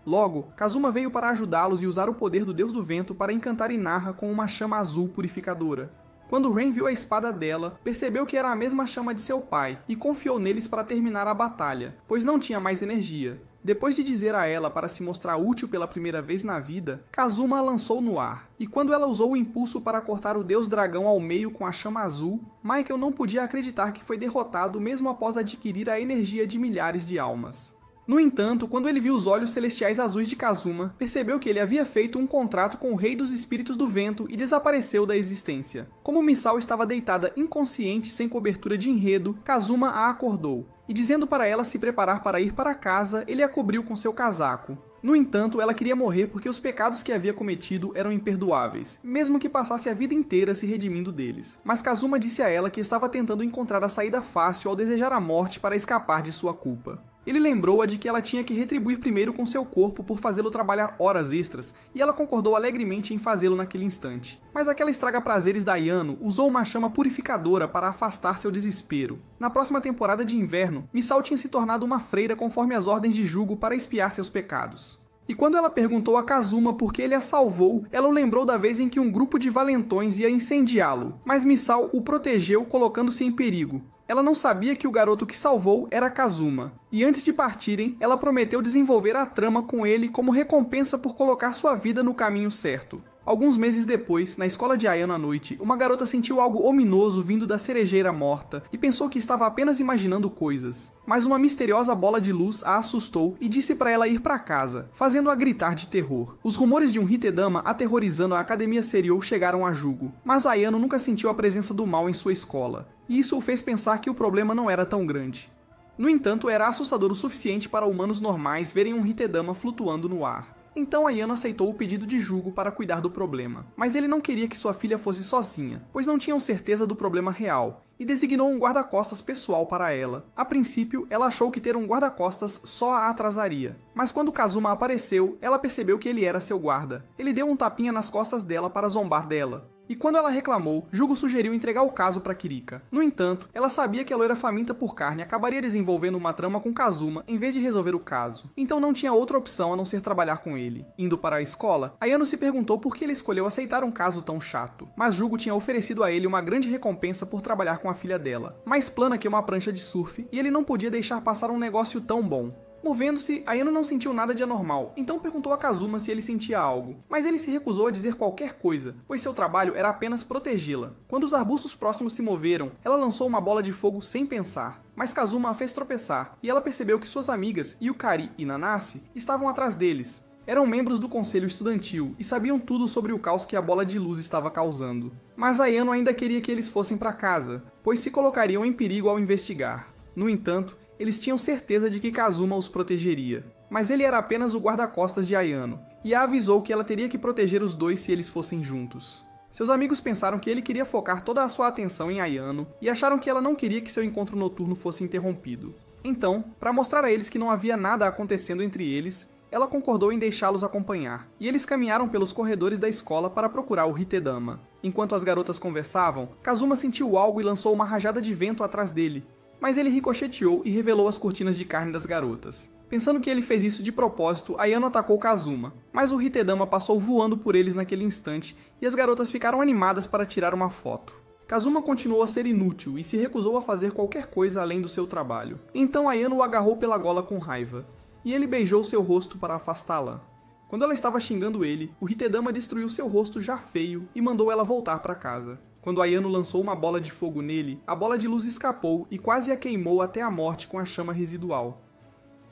Logo, Kazuma veio para ajudá-los e usar o poder do Deus do Vento para encantar Inarra com uma chama azul purificadora. Quando Ren viu a espada dela, percebeu que era a mesma chama de seu pai e confiou neles para terminar a batalha, pois não tinha mais energia. Depois de dizer a ela para se mostrar útil pela primeira vez na vida, Kazuma a lançou no ar, e quando ela usou o impulso para cortar o Deus Dragão ao meio com a chama azul, Michael não podia acreditar que foi derrotado mesmo após adquirir a energia de milhares de almas. No entanto, quando ele viu os olhos celestiais azuis de Kazuma, percebeu que ele havia feito um contrato com o Rei dos Espíritos do Vento e desapareceu da existência. Como Misao estava deitada inconsciente sem cobertura de enredo, Kazuma a acordou, e dizendo para ela se preparar para ir para casa, ele a cobriu com seu casaco. No entanto, ela queria morrer porque os pecados que havia cometido eram imperdoáveis, mesmo que passasse a vida inteira se redimindo deles. Mas Kazuma disse a ela que estava tentando encontrar a saída fácil ao desejar a morte para escapar de sua culpa. Ele lembrou-a de que ela tinha que retribuir primeiro com seu corpo por fazê-lo trabalhar horas extras, e ela concordou alegremente em fazê-lo naquele instante. Mas aquela estraga-prazeres da Ayano usou uma chama purificadora para afastar seu desespero. Na próxima temporada de inverno, Misao tinha se tornado uma freira conforme as ordens de Jugo para expiar seus pecados. E quando ela perguntou a Kazuma por que ele a salvou, ela o lembrou da vez em que um grupo de valentões ia incendiá-lo, mas Misao o protegeu colocando-se em perigo. Ela não sabia que o garoto que salvou era Kazuma, e antes de partirem, ela prometeu desenvolver a trama com ele como recompensa por colocar sua vida no caminho certo. Alguns meses depois, na escola de Ayano à noite, uma garota sentiu algo ominoso vindo da cerejeira morta e pensou que estava apenas imaginando coisas. Mas uma misteriosa bola de luz a assustou e disse para ela ir para casa, fazendo-a gritar de terror. Os rumores de um Hitedama aterrorizando a Academia Seriou chegaram a Jugo, mas Ayano nunca sentiu a presença do mal em sua escola, e isso o fez pensar que o problema não era tão grande. No entanto, era assustador o suficiente para humanos normais verem um Hitedama flutuando no ar. Então Ayano aceitou o pedido de Jugo para cuidar do problema, mas ele não queria que sua filha fosse sozinha, pois não tinham certeza do problema real, e designou um guarda-costas pessoal para ela. A princípio, ela achou que ter um guarda-costas só a atrasaria, mas quando Kazuma apareceu, ela percebeu que ele era seu guarda. Ele deu um tapinha nas costas dela para zombar dela. E quando ela reclamou, Jugo sugeriu entregar o caso para Kirika. No entanto, ela sabia que a loira faminta por carne acabaria desenvolvendo uma trama com Kazuma em vez de resolver o caso. Então não tinha outra opção a não ser trabalhar com ele. Indo para a escola, Ayano se perguntou por que ele escolheu aceitar um caso tão chato. Mas Jugo tinha oferecido a ele uma grande recompensa por trabalhar com a filha dela, mais plana que uma prancha de surf, e ele não podia deixar passar um negócio tão bom. Movendo-se, Ayano não sentiu nada de anormal, então perguntou a Kazuma se ele sentia algo, mas ele se recusou a dizer qualquer coisa, pois seu trabalho era apenas protegê-la. Quando os arbustos próximos se moveram, ela lançou uma bola de fogo sem pensar, mas Kazuma a fez tropeçar, e ela percebeu que suas amigas, Yukari e Nanase, estavam atrás deles. Eram membros do conselho estudantil e sabiam tudo sobre o caos que a bola de luz estava causando. Mas Ayano ainda queria que eles fossem para casa, pois se colocariam em perigo ao investigar. No entanto, eles tinham certeza de que Kazuma os protegeria. Mas ele era apenas o guarda-costas de Ayano, e a avisou que ela teria que proteger os dois se eles fossem juntos. Seus amigos pensaram que ele queria focar toda a sua atenção em Ayano, e acharam que ela não queria que seu encontro noturno fosse interrompido. Então, para mostrar a eles que não havia nada acontecendo entre eles, ela concordou em deixá-los acompanhar, e eles caminharam pelos corredores da escola para procurar o Hitedama. Enquanto as garotas conversavam, Kazuma sentiu algo e lançou uma rajada de vento atrás dele, mas ele ricocheteou e revelou as cortinas de carne das garotas. Pensando que ele fez isso de propósito, Ayano atacou Kazuma, mas o Hitedama passou voando por eles naquele instante e as garotas ficaram animadas para tirar uma foto. Kazuma continuou a ser inútil e se recusou a fazer qualquer coisa além do seu trabalho. Então Ayano o agarrou pela gola com raiva, e ele beijou seu rosto para afastá-la. Quando ela estava xingando ele, o Hitedama destruiu seu rosto já feio e mandou ela voltar para casa. Quando Ayano lançou uma bola de fogo nele, a bola de luz escapou e quase a queimou até a morte com a chama residual.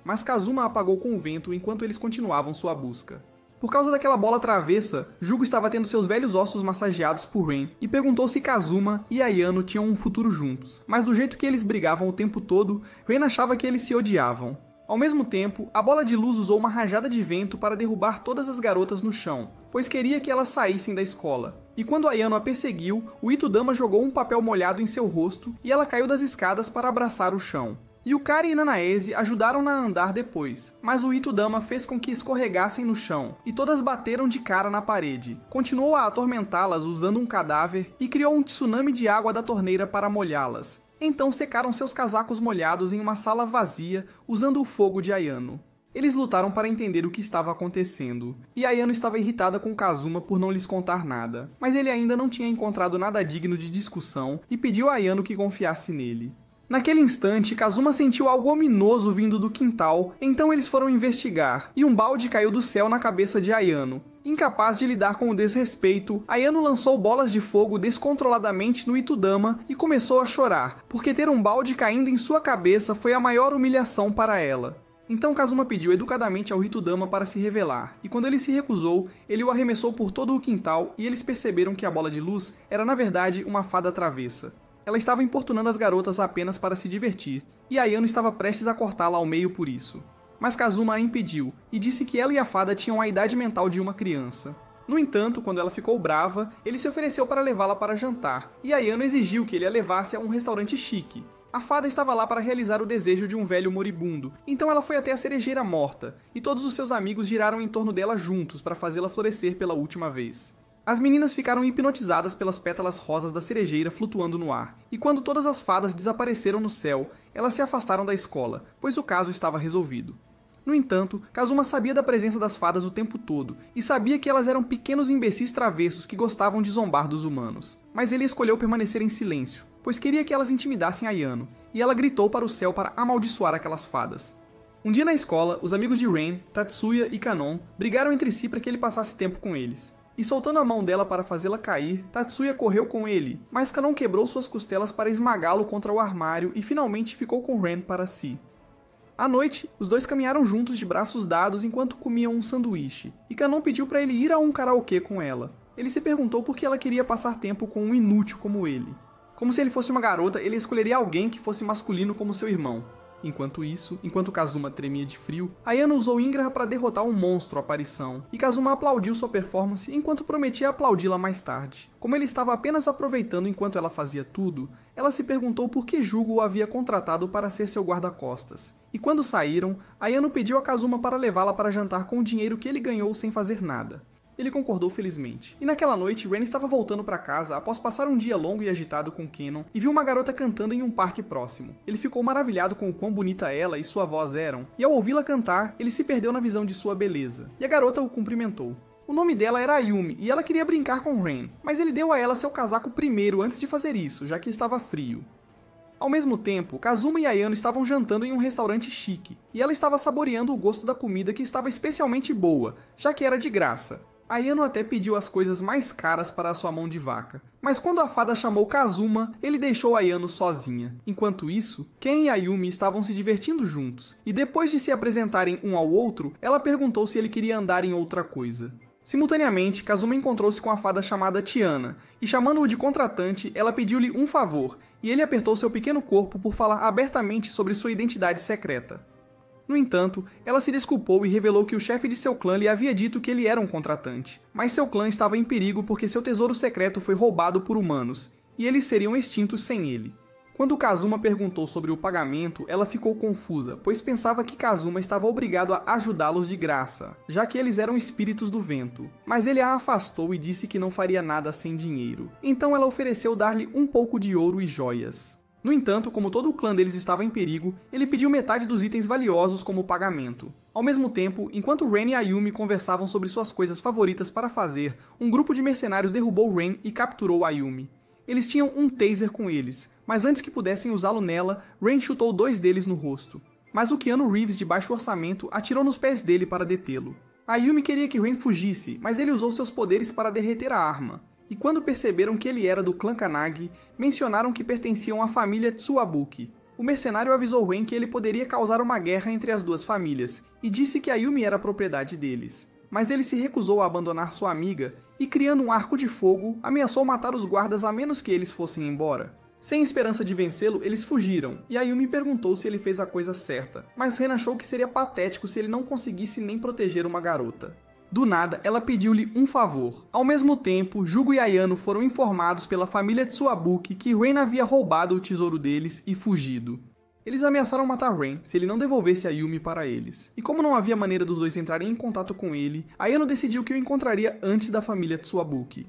Mas Kazuma a apagou com o vento enquanto eles continuavam sua busca. Por causa daquela bola travessa, Jugo estava tendo seus velhos ossos massageados por Ren e perguntou se Kazuma e Ayano tinham um futuro juntos, mas do jeito que eles brigavam o tempo todo, Ren achava que eles se odiavam. Ao mesmo tempo, a bola de luz usou uma rajada de vento para derrubar todas as garotas no chão, pois queria que elas saíssem da escola. E quando Ayano a perseguiu, o Itudama jogou um papel molhado em seu rosto e ela caiu das escadas para abraçar o chão. Yukari e Nanaese ajudaram-na a andar depois, mas o Itudama fez com que escorregassem no chão, e todas bateram de cara na parede. Continuou a atormentá-las usando um cadáver e criou um tsunami de água da torneira para molhá-las. Então secaram seus casacos molhados em uma sala vazia, usando o fogo de Ayano. Eles lutaram para entender o que estava acontecendo, e Ayano estava irritada com Kazuma por não lhes contar nada, mas ele ainda não tinha encontrado nada digno de discussão e pediu a Ayano que confiasse nele. Naquele instante, Kazuma sentiu algo ominoso vindo do quintal, então eles foram investigar, e um balde caiu do céu na cabeça de Ayano. Incapaz de lidar com o desrespeito, Ayano lançou bolas de fogo descontroladamente no Itudama e começou a chorar, porque ter um balde caindo em sua cabeça foi a maior humilhação para ela. Então Kazuma pediu educadamente ao Hitudama para se revelar, e quando ele se recusou, ele o arremessou por todo o quintal e eles perceberam que a bola de luz era na verdade uma fada travessa. Ela estava importunando as garotas apenas para se divertir, e Ayano estava prestes a cortá-la ao meio por isso. Mas Kazuma a impediu, e disse que ela e a fada tinham a idade mental de uma criança. No entanto, quando ela ficou brava, ele se ofereceu para levá-la para jantar, e Ayano exigiu que ele a levasse a um restaurante chique. A fada estava lá para realizar o desejo de um velho moribundo, então ela foi até a cerejeira morta, e todos os seus amigos giraram em torno dela juntos para fazê-la florescer pela última vez. As meninas ficaram hipnotizadas pelas pétalas rosas da cerejeira flutuando no ar, e quando todas as fadas desapareceram no céu, elas se afastaram da escola, pois o caso estava resolvido. No entanto, Kazuma sabia da presença das fadas o tempo todo, e sabia que elas eram pequenos imbecis travessos que gostavam de zombar dos humanos. Mas ele escolheu permanecer em silêncio, pois queria que elas intimidassem Ayano, e ela gritou para o céu para amaldiçoar aquelas fadas. Um dia na escola, os amigos de Ren, Tatsuya e Kanon brigaram entre si para que ele passasse tempo com eles. E soltando a mão dela para fazê-la cair, Tatsuya correu com ele, mas Kanon quebrou suas costelas para esmagá-lo contra o armário e finalmente ficou com Ren para si. À noite, os dois caminharam juntos de braços dados enquanto comiam um sanduíche, e Kanon pediu para ele ir a um karaokê com ela. Ele se perguntou por que ela queria passar tempo com um inútil como ele. Como se ele fosse uma garota, ele escolheria alguém que fosse masculino como seu irmão. Enquanto Kazuma tremia de frio, Ayano usou Ingra para derrotar um monstro à aparição, e Kazuma aplaudiu sua performance enquanto prometia aplaudi-la mais tarde. Como ele estava apenas aproveitando enquanto ela fazia tudo, ela se perguntou por que Jugo o havia contratado para ser seu guarda-costas. E quando saíram, Ayano pediu a Kazuma para levá-la para jantar com o dinheiro que ele ganhou sem fazer nada. Ele concordou felizmente. E naquela noite, Ren estava voltando para casa após passar um dia longo e agitado com Kenon e viu uma garota cantando em um parque próximo. Ele ficou maravilhado com o quão bonita ela e sua voz eram, e ao ouvi-la cantar, ele se perdeu na visão de sua beleza. E a garota o cumprimentou. O nome dela era Ayumi, e ela queria brincar com Ren, mas ele deu a ela seu casaco primeiro antes de fazer isso, já que estava frio. Ao mesmo tempo, Kazuma e Ayano estavam jantando em um restaurante chique, e ela estava saboreando o gosto da comida que estava especialmente boa, já que era de graça. Ayano até pediu as coisas mais caras para a sua mão de vaca, mas quando a fada chamou Kazuma, ele deixou Ayano sozinha. Enquanto isso, Ken e Ayumi estavam se divertindo juntos, e depois de se apresentarem um ao outro, ela perguntou se ele queria andar em outra coisa. Simultaneamente, Kazuma encontrou-se com a fada chamada Tiana, e chamando-o de contratante, ela pediu-lhe um favor, e ele apertou seu pequeno corpo por falar abertamente sobre sua identidade secreta. No entanto, ela se desculpou e revelou que o chefe de seu clã lhe havia dito que ele era um contratante, mas seu clã estava em perigo porque seu tesouro secreto foi roubado por humanos, e eles seriam extintos sem ele. Quando Kazuma perguntou sobre o pagamento, ela ficou confusa, pois pensava que Kazuma estava obrigado a ajudá-los de graça, já que eles eram espíritos do vento. Mas ele a afastou e disse que não faria nada sem dinheiro. Então ela ofereceu dar-lhe um pouco de ouro e joias. No entanto, como todo o clã deles estava em perigo, ele pediu metade dos itens valiosos como pagamento. Ao mesmo tempo, enquanto Ren e Ayumi conversavam sobre suas coisas favoritas para fazer, um grupo de mercenários derrubou Ren e capturou Ayumi. Eles tinham um taser com eles, mas antes que pudessem usá-lo nela, Ren chutou 2 deles no rosto. Mas o Keanu Reeves de baixo orçamento atirou nos pés dele para detê-lo. Ayumi queria que Ren fugisse, mas ele usou seus poderes para derreter a arma. E quando perceberam que ele era do clã Kanagi, mencionaram que pertenciam à família Tsuwabuki. O mercenário avisou Ren que ele poderia causar uma guerra entre as duas famílias, e disse que Ayumi era propriedade deles. Mas ele se recusou a abandonar sua amiga, e criando um arco de fogo, ameaçou matar os guardas a menos que eles fossem embora. Sem esperança de vencê-lo, eles fugiram, e Ayumi perguntou se ele fez a coisa certa, mas Ren achou que seria patético se ele não conseguisse nem proteger uma garota. Do nada, ela pediu-lhe um favor. Ao mesmo tempo, Jugo e Ayano foram informados pela família Tsuwabuki que Ren havia roubado o tesouro deles e fugido. Eles ameaçaram matar Ren se ele não devolvesse Ayumi para eles. E como não havia maneira dos dois entrarem em contato com ele, Ayano decidiu que o encontraria antes da família Tsuwabuki.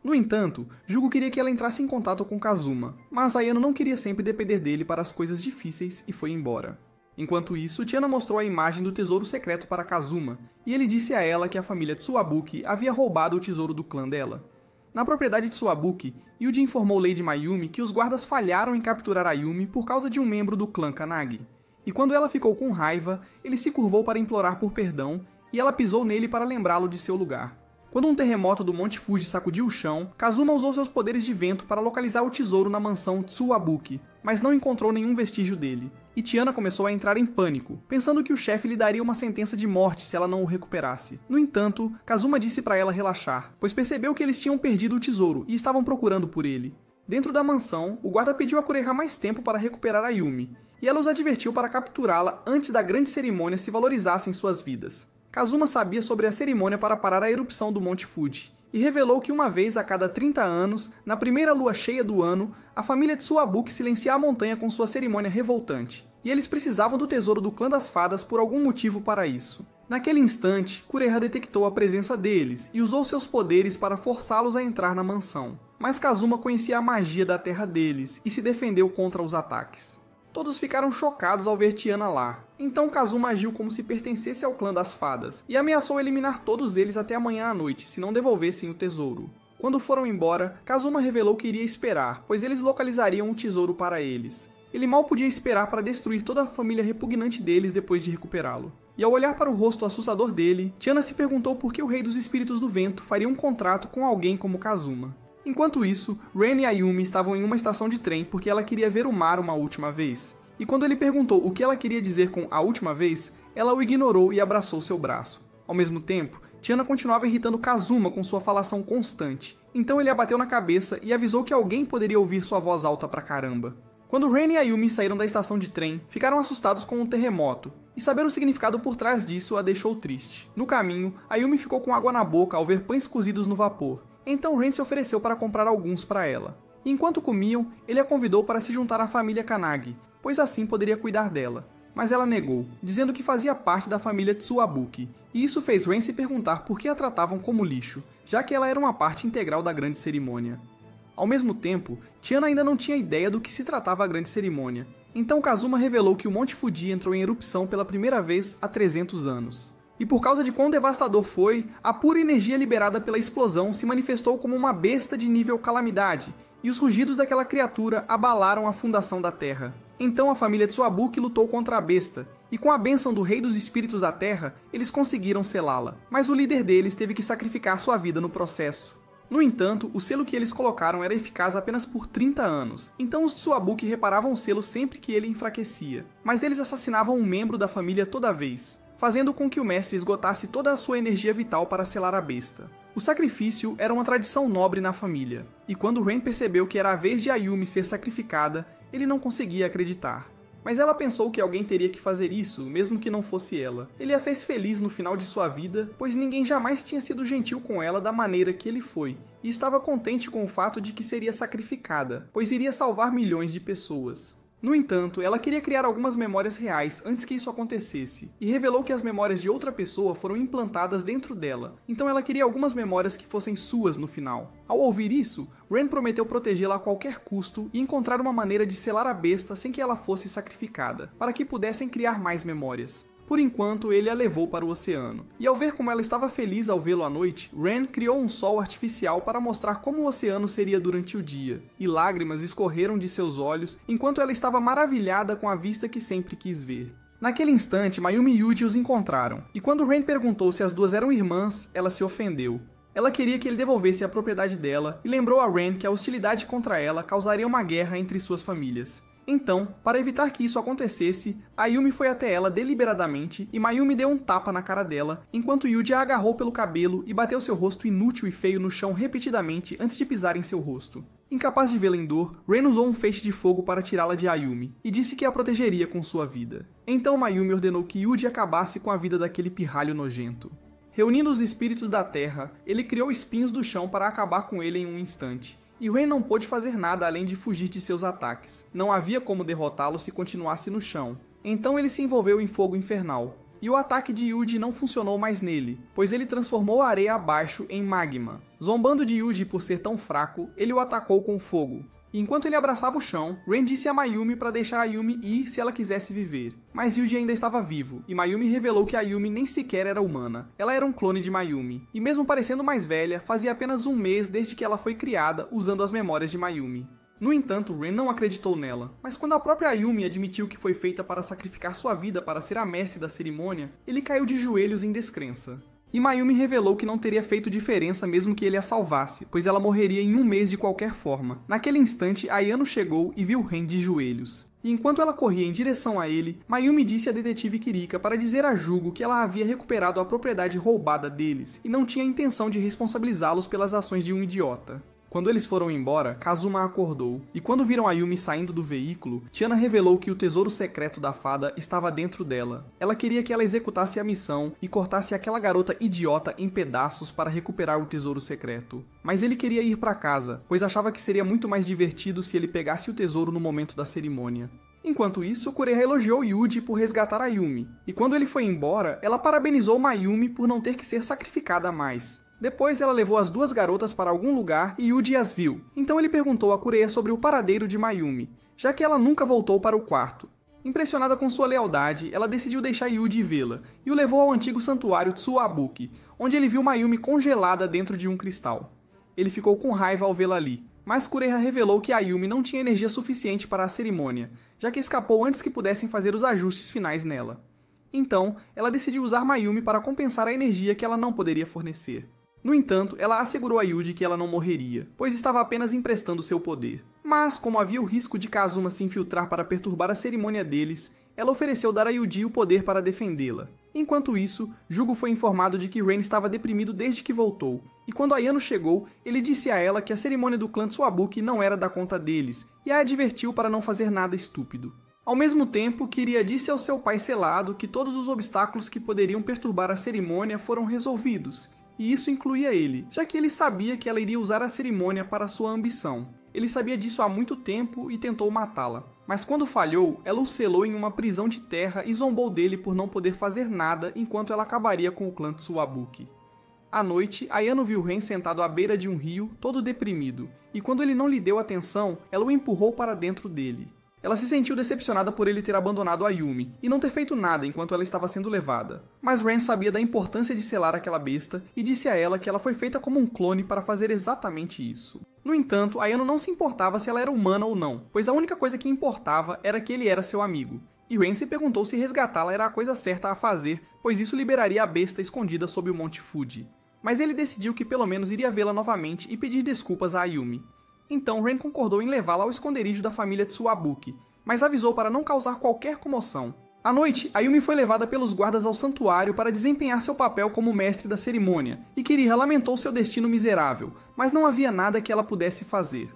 No entanto, Jugo queria que ela entrasse em contato com Kazuma, mas Ayano não queria sempre depender dele para as coisas difíceis e foi embora. Enquanto isso, Tiana mostrou a imagem do tesouro secreto para Kazuma, e ele disse a ela que a família Tsuwabuki havia roubado o tesouro do clã dela. Na propriedade de Tsuwabuki, Yuji informou Lady Mayumi que os guardas falharam em capturar Ayumi por causa de um membro do clã Kanagi. E quando ela ficou com raiva, ele se curvou para implorar por perdão, e ela pisou nele para lembrá-lo de seu lugar. Quando um terremoto do Monte Fuji sacudiu o chão, Kazuma usou seus poderes de vento para localizar o tesouro na mansão Tsuwabuki, mas não encontrou nenhum vestígio dele. E Tiana começou a entrar em pânico, pensando que o chefe lhe daria uma sentença de morte se ela não o recuperasse. No entanto, Kazuma disse para ela relaxar, pois percebeu que eles tinham perdido o tesouro e estavam procurando por ele. Dentro da mansão, o guarda pediu a Kureha mais tempo para recuperar Ayumi, e ela os advertiu para capturá-la antes da grande cerimônia se valorizassem suas vidas. Kazuma sabia sobre a cerimônia para parar a erupção do Monte Fuji, e revelou que uma vez a cada 30 anos, na primeira lua cheia do ano, a família Tsuwabuki silencia a montanha com sua cerimônia revoltante, e eles precisavam do tesouro do clã das fadas por algum motivo para isso. Naquele instante, Kureha detectou a presença deles e usou seus poderes para forçá-los a entrar na mansão. Mas Kazuma conhecia a magia da terra deles e se defendeu contra os ataques. Todos ficaram chocados ao ver Tiana lá, então Kazuma agiu como se pertencesse ao clã das fadas, e ameaçou eliminar todos eles até amanhã à noite, se não devolvessem o tesouro. Quando foram embora, Kazuma revelou que iria esperar, pois eles localizariam o tesouro para eles. Ele mal podia esperar para destruir toda a família repugnante deles depois de recuperá-lo. E ao olhar para o rosto assustador dele, Tiana se perguntou por que o Rei dos Espíritos do Vento faria um contrato com alguém como Kazuma. Enquanto isso, Ren e Ayumi estavam em uma estação de trem porque ela queria ver o mar uma última vez. E quando ele perguntou o que ela queria dizer com a última vez, ela o ignorou e abraçou seu braço. Ao mesmo tempo, Tiana continuava irritando Kazuma com sua falação constante. Então ele a bateu na cabeça e avisou que alguém poderia ouvir sua voz alta pra caramba. Quando Ren e Ayumi saíram da estação de trem, ficaram assustados com um terremoto, e saber o significado por trás disso a deixou triste. No caminho, Ayumi ficou com água na boca ao ver pães cozidos no vapor. Então Ren se ofereceu para comprar alguns para ela. E enquanto comiam, ele a convidou para se juntar à família Kanagi, pois assim poderia cuidar dela. Mas ela negou, dizendo que fazia parte da família Tsuwabuki, e isso fez Ren se perguntar por que a tratavam como lixo, já que ela era uma parte integral da grande cerimônia. Ao mesmo tempo, Tiana ainda não tinha ideia do que se tratava a grande cerimônia, então Kazuma revelou que o Monte Fuji entrou em erupção pela primeira vez há 300 anos. E por causa de quão devastador foi, a pura energia liberada pela explosão se manifestou como uma besta de nível calamidade, e os rugidos daquela criatura abalaram a fundação da Terra. Então a família Tsuwabuki lutou contra a besta, e com a bênção do Rei dos Espíritos da Terra, eles conseguiram selá-la. Mas o líder deles teve que sacrificar sua vida no processo. No entanto, o selo que eles colocaram era eficaz apenas por 30 anos, então os Tsuwabuki reparavam o selo sempre que ele enfraquecia. Mas eles assassinavam um membro da família toda vez, fazendo com que o mestre esgotasse toda a sua energia vital para selar a besta. O sacrifício era uma tradição nobre na família, e quando Ren percebeu que era a vez de Ayumi ser sacrificada, ele não conseguia acreditar. mas ela pensou que alguém teria que fazer isso, mesmo que não fosse ela. Ele a fez feliz no final de sua vida, pois ninguém jamais tinha sido gentil com ela da maneira que ele foi, e estava contente com o fato de que seria sacrificada, pois iria salvar milhões de pessoas. No entanto, ela queria criar algumas memórias reais antes que isso acontecesse, e revelou que as memórias de outra pessoa foram implantadas dentro dela, então ela queria algumas memórias que fossem suas no final. Ao ouvir isso, Ren prometeu protegê-la a qualquer custo e encontrar uma maneira de selar a besta sem que ela fosse sacrificada, para que pudessem criar mais memórias. Por enquanto, ele a levou para o oceano. E ao ver como ela estava feliz ao vê-lo à noite, Ren criou um sol artificial para mostrar como o oceano seria durante o dia. E lágrimas escorreram de seus olhos enquanto ela estava maravilhada com a vista que sempre quis ver. Naquele instante, Mayumi e Yuji os encontraram. E quando Ren perguntou se as duas eram irmãs, ela se ofendeu. Ela queria que ele devolvesse a propriedade dela e lembrou a Ren que a hostilidade contra ela causaria uma guerra entre suas famílias. Então, para evitar que isso acontecesse, Ayumi foi até ela deliberadamente e Mayumi deu um tapa na cara dela, enquanto Yuji a agarrou pelo cabelo e bateu seu rosto inútil e feio no chão repetidamente antes de pisar em seu rosto. Incapaz de vê-la em dor, Ren usou um feixe de fogo para tirá-la de Ayumi e disse que a protegeria com sua vida. Então Mayumi ordenou que Yuji acabasse com a vida daquele pirralho nojento. Reunindo os espíritos da terra, ele criou espinhos do chão para acabar com ele em um instante. E Ren não pôde fazer nada além de fugir de seus ataques. Não havia como derrotá-lo se continuasse no chão. Então ele se envolveu em fogo infernal. E o ataque de Yuji não funcionou mais nele, pois ele transformou a areia abaixo em magma. Zombando de Yuji por ser tão fraco, ele o atacou com fogo. E enquanto ele abraçava o chão, Ren disse a Mayumi para deixar a Ayumi ir se ela quisesse viver. Mas Yuji ainda estava vivo, e Mayumi revelou que a Ayumi nem sequer era humana. Ela era um clone de Mayumi, e mesmo parecendo mais velha, fazia apenas um mês desde que ela foi criada usando as memórias de Mayumi. No entanto, Ren não acreditou nela, mas quando a própria Ayumi admitiu que foi feita para sacrificar sua vida para ser a mestre da cerimônia, ele caiu de joelhos em descrença. E Mayumi revelou que não teria feito diferença mesmo que ele a salvasse, pois ela morreria em um mês de qualquer forma. Naquele instante, Ayano chegou e viu Ren de joelhos. E enquanto ela corria em direção a ele, Mayumi disse à detetive Kirika para dizer a Jugo que ela havia recuperado a propriedade roubada deles e não tinha intenção de responsabilizá-los pelas ações de um idiota. Quando eles foram embora, Kazuma acordou, e quando viram Ayumi saindo do veículo, Tiana revelou que o tesouro secreto da fada estava dentro dela. Ela queria que ela executasse a missão e cortasse aquela garota idiota em pedaços para recuperar o tesouro secreto. Mas ele queria ir para casa, pois achava que seria muito mais divertido se ele pegasse o tesouro no momento da cerimônia. Enquanto isso, Kureha elogiou Yuji por resgatar Ayumi, e quando ele foi embora, ela parabenizou Mayumi por não ter que ser sacrificada mais. Depois ela levou as duas garotas para algum lugar e Yuji as viu, então ele perguntou a Kureha sobre o paradeiro de Mayumi, já que ela nunca voltou para o quarto. Impressionada com sua lealdade, ela decidiu deixar Yuji vê-la, e o levou ao antigo santuário Tsuwabuki, onde ele viu Mayumi congelada dentro de um cristal. Ele ficou com raiva ao vê-la ali, mas Kureha revelou que Ayumi não tinha energia suficiente para a cerimônia, já que escapou antes que pudessem fazer os ajustes finais nela. Então, ela decidiu usar Mayumi para compensar a energia que ela não poderia fornecer. No entanto, ela assegurou a Yuji que ela não morreria, pois estava apenas emprestando seu poder. Mas, como havia o risco de Kazuma se infiltrar para perturbar a cerimônia deles, ela ofereceu dar a Yuji o poder para defendê-la. Enquanto isso, Jugo foi informado de que Ren estava deprimido desde que voltou, e quando Ayano chegou, ele disse a ela que a cerimônia do clã Tsuwabuki não era da conta deles, e a advertiu para não fazer nada estúpido. Ao mesmo tempo, Kiria disse ao seu pai selado que todos os obstáculos que poderiam perturbar a cerimônia foram resolvidos, e isso incluía ele, já que ele sabia que ela iria usar a cerimônia para sua ambição. Ele sabia disso há muito tempo e tentou matá-la. Mas quando falhou, ela o selou em uma prisão de terra e zombou dele por não poder fazer nada enquanto ela acabaria com o clã Tsuwabuki. À noite, Ayano viu Ren sentado à beira de um rio, todo deprimido, e quando ele não lhe deu atenção, ela o empurrou para dentro dele. Ela se sentiu decepcionada por ele ter abandonado Ayumi e não ter feito nada enquanto ela estava sendo levada. Mas Ren sabia da importância de selar aquela besta e disse a ela que ela foi feita como um clone para fazer exatamente isso. No entanto, Ayano não se importava se ela era humana ou não, pois a única coisa que importava era que ele era seu amigo. E Ren se perguntou se resgatá-la era a coisa certa a fazer, pois isso liberaria a besta escondida sob o Monte Fuji. Mas ele decidiu que pelo menos iria vê-la novamente e pedir desculpas a Ayumi. Então Ren concordou em levá-la ao esconderijo da família Tsuwabuki, mas avisou para não causar qualquer comoção. À noite, Ayumi foi levada pelos guardas ao santuário para desempenhar seu papel como mestre da cerimônia, e Kiriha lamentou seu destino miserável, mas não havia nada que ela pudesse fazer.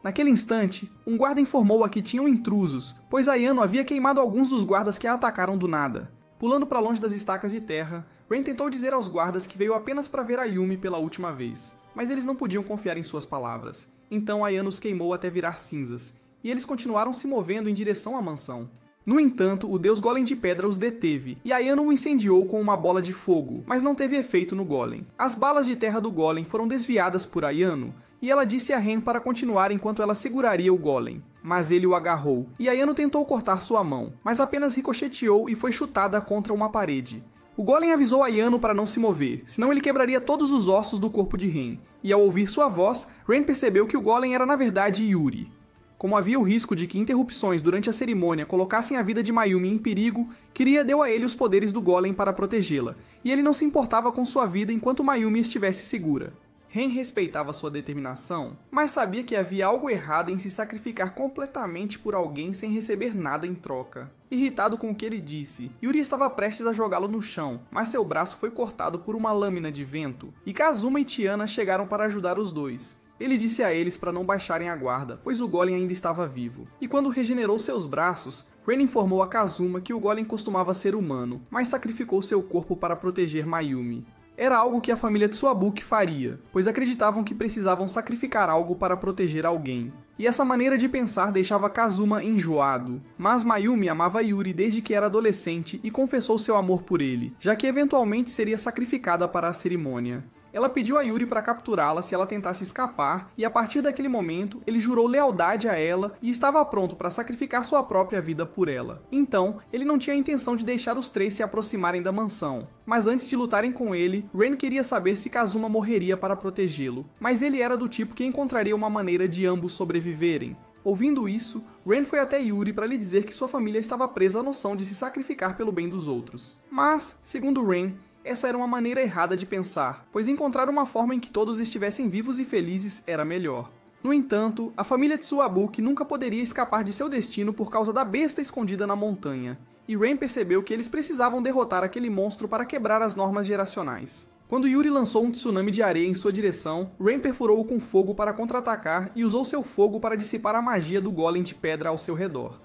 Naquele instante, um guarda informou-a que tinham intrusos, pois Ayano havia queimado alguns dos guardas que a atacaram do nada. Pulando para longe das estacas de terra, Ren tentou dizer aos guardas que veio apenas para ver Ayumi pela última vez, mas eles não podiam confiar em suas palavras. Então Ayano os queimou até virar cinzas, e eles continuaram se movendo em direção à mansão. No entanto, o deus Golem de Pedra os deteve, e Ayano o incendiou com uma bola de fogo, mas não teve efeito no Golem. As balas de terra do Golem foram desviadas por Ayano, e ela disse a Ren para continuar enquanto ela seguraria o Golem. Mas ele o agarrou, e Ayano tentou cortar sua mão, mas apenas ricocheteou e foi chutada contra uma parede. O Golem avisou Ayano para não se mover, senão ele quebraria todos os ossos do corpo de Ren, e ao ouvir sua voz, Ren percebeu que o Golem era na verdade Yuri. Como havia o risco de que interrupções durante a cerimônia colocassem a vida de Mayumi em perigo, Kiriha deu a ele os poderes do Golem para protegê-la, e ele não se importava com sua vida enquanto Mayumi estivesse segura. Ren respeitava sua determinação, mas sabia que havia algo errado em se sacrificar completamente por alguém sem receber nada em troca. Irritado com o que ele disse, Yuri estava prestes a jogá-lo no chão, mas seu braço foi cortado por uma lâmina de vento, e Kazuma e Tiana chegaram para ajudar os dois. Ele disse a eles para não baixarem a guarda, pois o Golem ainda estava vivo. E quando regenerou seus braços, Ren informou a Kazuma que o Golem costumava ser humano, mas sacrificou seu corpo para proteger Mayumi. Era algo que a família Tsuabuki faria, pois acreditavam que precisavam sacrificar algo para proteger alguém. E essa maneira de pensar deixava Kazuma enjoado. Mas Mayumi amava Yuri desde que era adolescente e confessou seu amor por ele, já que eventualmente seria sacrificada para a cerimônia. Ela pediu a Yuri para capturá-la se ela tentasse escapar, e a partir daquele momento, ele jurou lealdade a ela e estava pronto para sacrificar sua própria vida por ela. Então, ele não tinha a intenção de deixar os três se aproximarem da mansão. Mas antes de lutarem com ele, Ren queria saber se Kazuma morreria para protegê-lo. Mas ele era do tipo que encontraria uma maneira de ambos sobreviverem. Ouvindo isso, Ren foi até Yuri para lhe dizer que sua família estava presa à noção de se sacrificar pelo bem dos outros. Mas, segundo Ren, essa era uma maneira errada de pensar, pois encontrar uma forma em que todos estivessem vivos e felizes era melhor. No entanto, a família Tsuabuki nunca poderia escapar de seu destino por causa da besta escondida na montanha, e Ren percebeu que eles precisavam derrotar aquele monstro para quebrar as normas geracionais. Quando Yuri lançou um tsunami de areia em sua direção, Ren perfurou-o com fogo para contra-atacar e usou seu fogo para dissipar a magia do Golem de Pedra ao seu redor.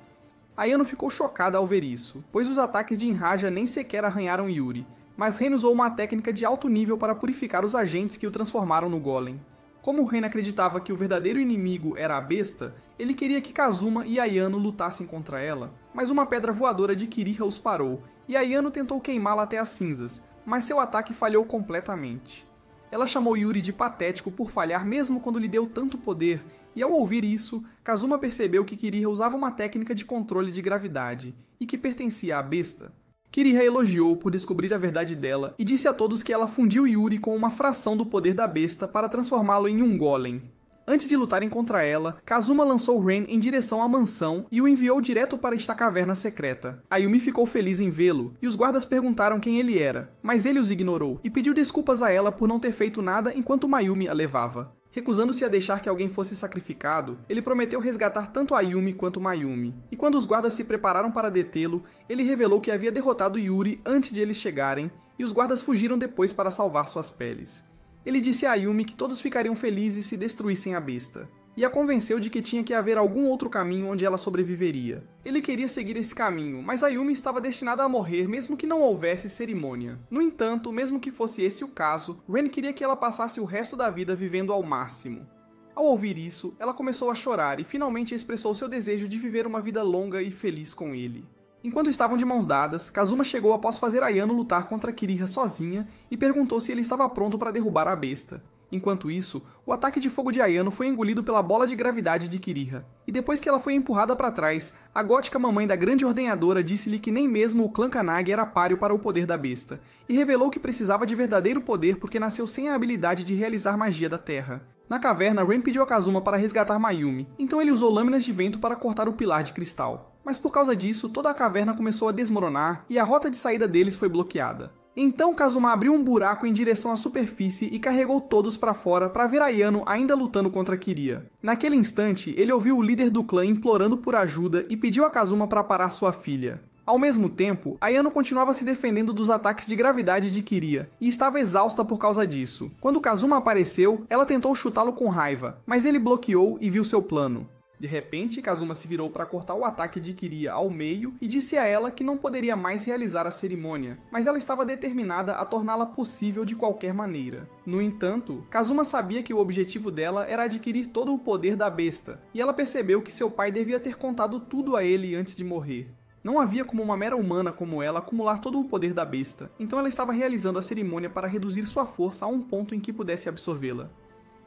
Ayano ficou chocada ao ver isso, pois os ataques de Enraja nem sequer arranharam Yuri, mas Ren usou uma técnica de alto nível para purificar os agentes que o transformaram no Golem. Como Ren acreditava que o verdadeiro inimigo era a besta, ele queria que Kazuma e Ayano lutassem contra ela, mas uma pedra voadora de Kiriha os parou, e Ayano tentou queimá-la até as cinzas, mas seu ataque falhou completamente. Ela chamou Yuri de patético por falhar mesmo quando lhe deu tanto poder, e ao ouvir isso, Kazuma percebeu que Kiriha usava uma técnica de controle de gravidade, e que pertencia à besta. Kiriha elogiou por descobrir a verdade dela e disse a todos que ela fundiu Yuri com uma fração do poder da besta para transformá-lo em um golem. Antes de lutarem contra ela, Kazuma lançou Ren em direção à mansão e o enviou direto para esta caverna secreta. Ayumi ficou feliz em vê-lo, e os guardas perguntaram quem ele era, mas ele os ignorou e pediu desculpas a ela por não ter feito nada enquanto Mayumi a levava. Recusando-se a deixar que alguém fosse sacrificado, ele prometeu resgatar tanto Ayumi quanto Mayumi, e quando os guardas se prepararam para detê-lo, ele revelou que havia derrotado Yuri antes de eles chegarem, e os guardas fugiram depois para salvar suas peles. Ele disse a Ayumi que todos ficariam felizes se destruíssem a besta, e a convenceu de que tinha que haver algum outro caminho onde ela sobreviveria. Ele queria seguir esse caminho, mas Ayumi estava destinada a morrer mesmo que não houvesse cerimônia. No entanto, mesmo que fosse esse o caso, Ren queria que ela passasse o resto da vida vivendo ao máximo. Ao ouvir isso, ela começou a chorar e finalmente expressou seu desejo de viver uma vida longa e feliz com ele. Enquanto estavam de mãos dadas, Kazuma chegou após fazer Ayano lutar contra Kiriha sozinha e perguntou se ele estava pronto para derrubar a besta. Enquanto isso, o ataque de fogo de Ayano foi engolido pela bola de gravidade de Kiriha, e depois que ela foi empurrada para trás, a gótica mamãe da grande ordenhadora disse-lhe que nem mesmo o clã Kanagi era páreo para o poder da besta, e revelou que precisava de verdadeiro poder porque nasceu sem a habilidade de realizar magia da terra. Na caverna, Ren pediu a Kazuma para resgatar Mayumi, então ele usou lâminas de vento para cortar o pilar de cristal. Mas por causa disso, toda a caverna começou a desmoronar e a rota de saída deles foi bloqueada. Então Kazuma abriu um buraco em direção à superfície e carregou todos para fora para ver Ayano ainda lutando contra Kiriha. Naquele instante, ele ouviu o líder do clã implorando por ajuda e pediu a Kazuma para parar sua filha. Ao mesmo tempo, Ayano continuava se defendendo dos ataques de gravidade de Kiriya, e estava exausta por causa disso. Quando Kazuma apareceu, ela tentou chutá-lo com raiva, mas ele bloqueou e viu seu plano. De repente, Kazuma se virou para cortar o ataque de Kiriya ao meio e disse a ela que não poderia mais realizar a cerimônia, mas ela estava determinada a torná-la possível de qualquer maneira. No entanto, Kazuma sabia que o objetivo dela era adquirir todo o poder da besta, e ela percebeu que seu pai devia ter contado tudo a ele antes de morrer. Não havia como uma mera humana como ela acumular todo o poder da besta, então ela estava realizando a cerimônia para reduzir sua força a um ponto em que pudesse absorvê-la.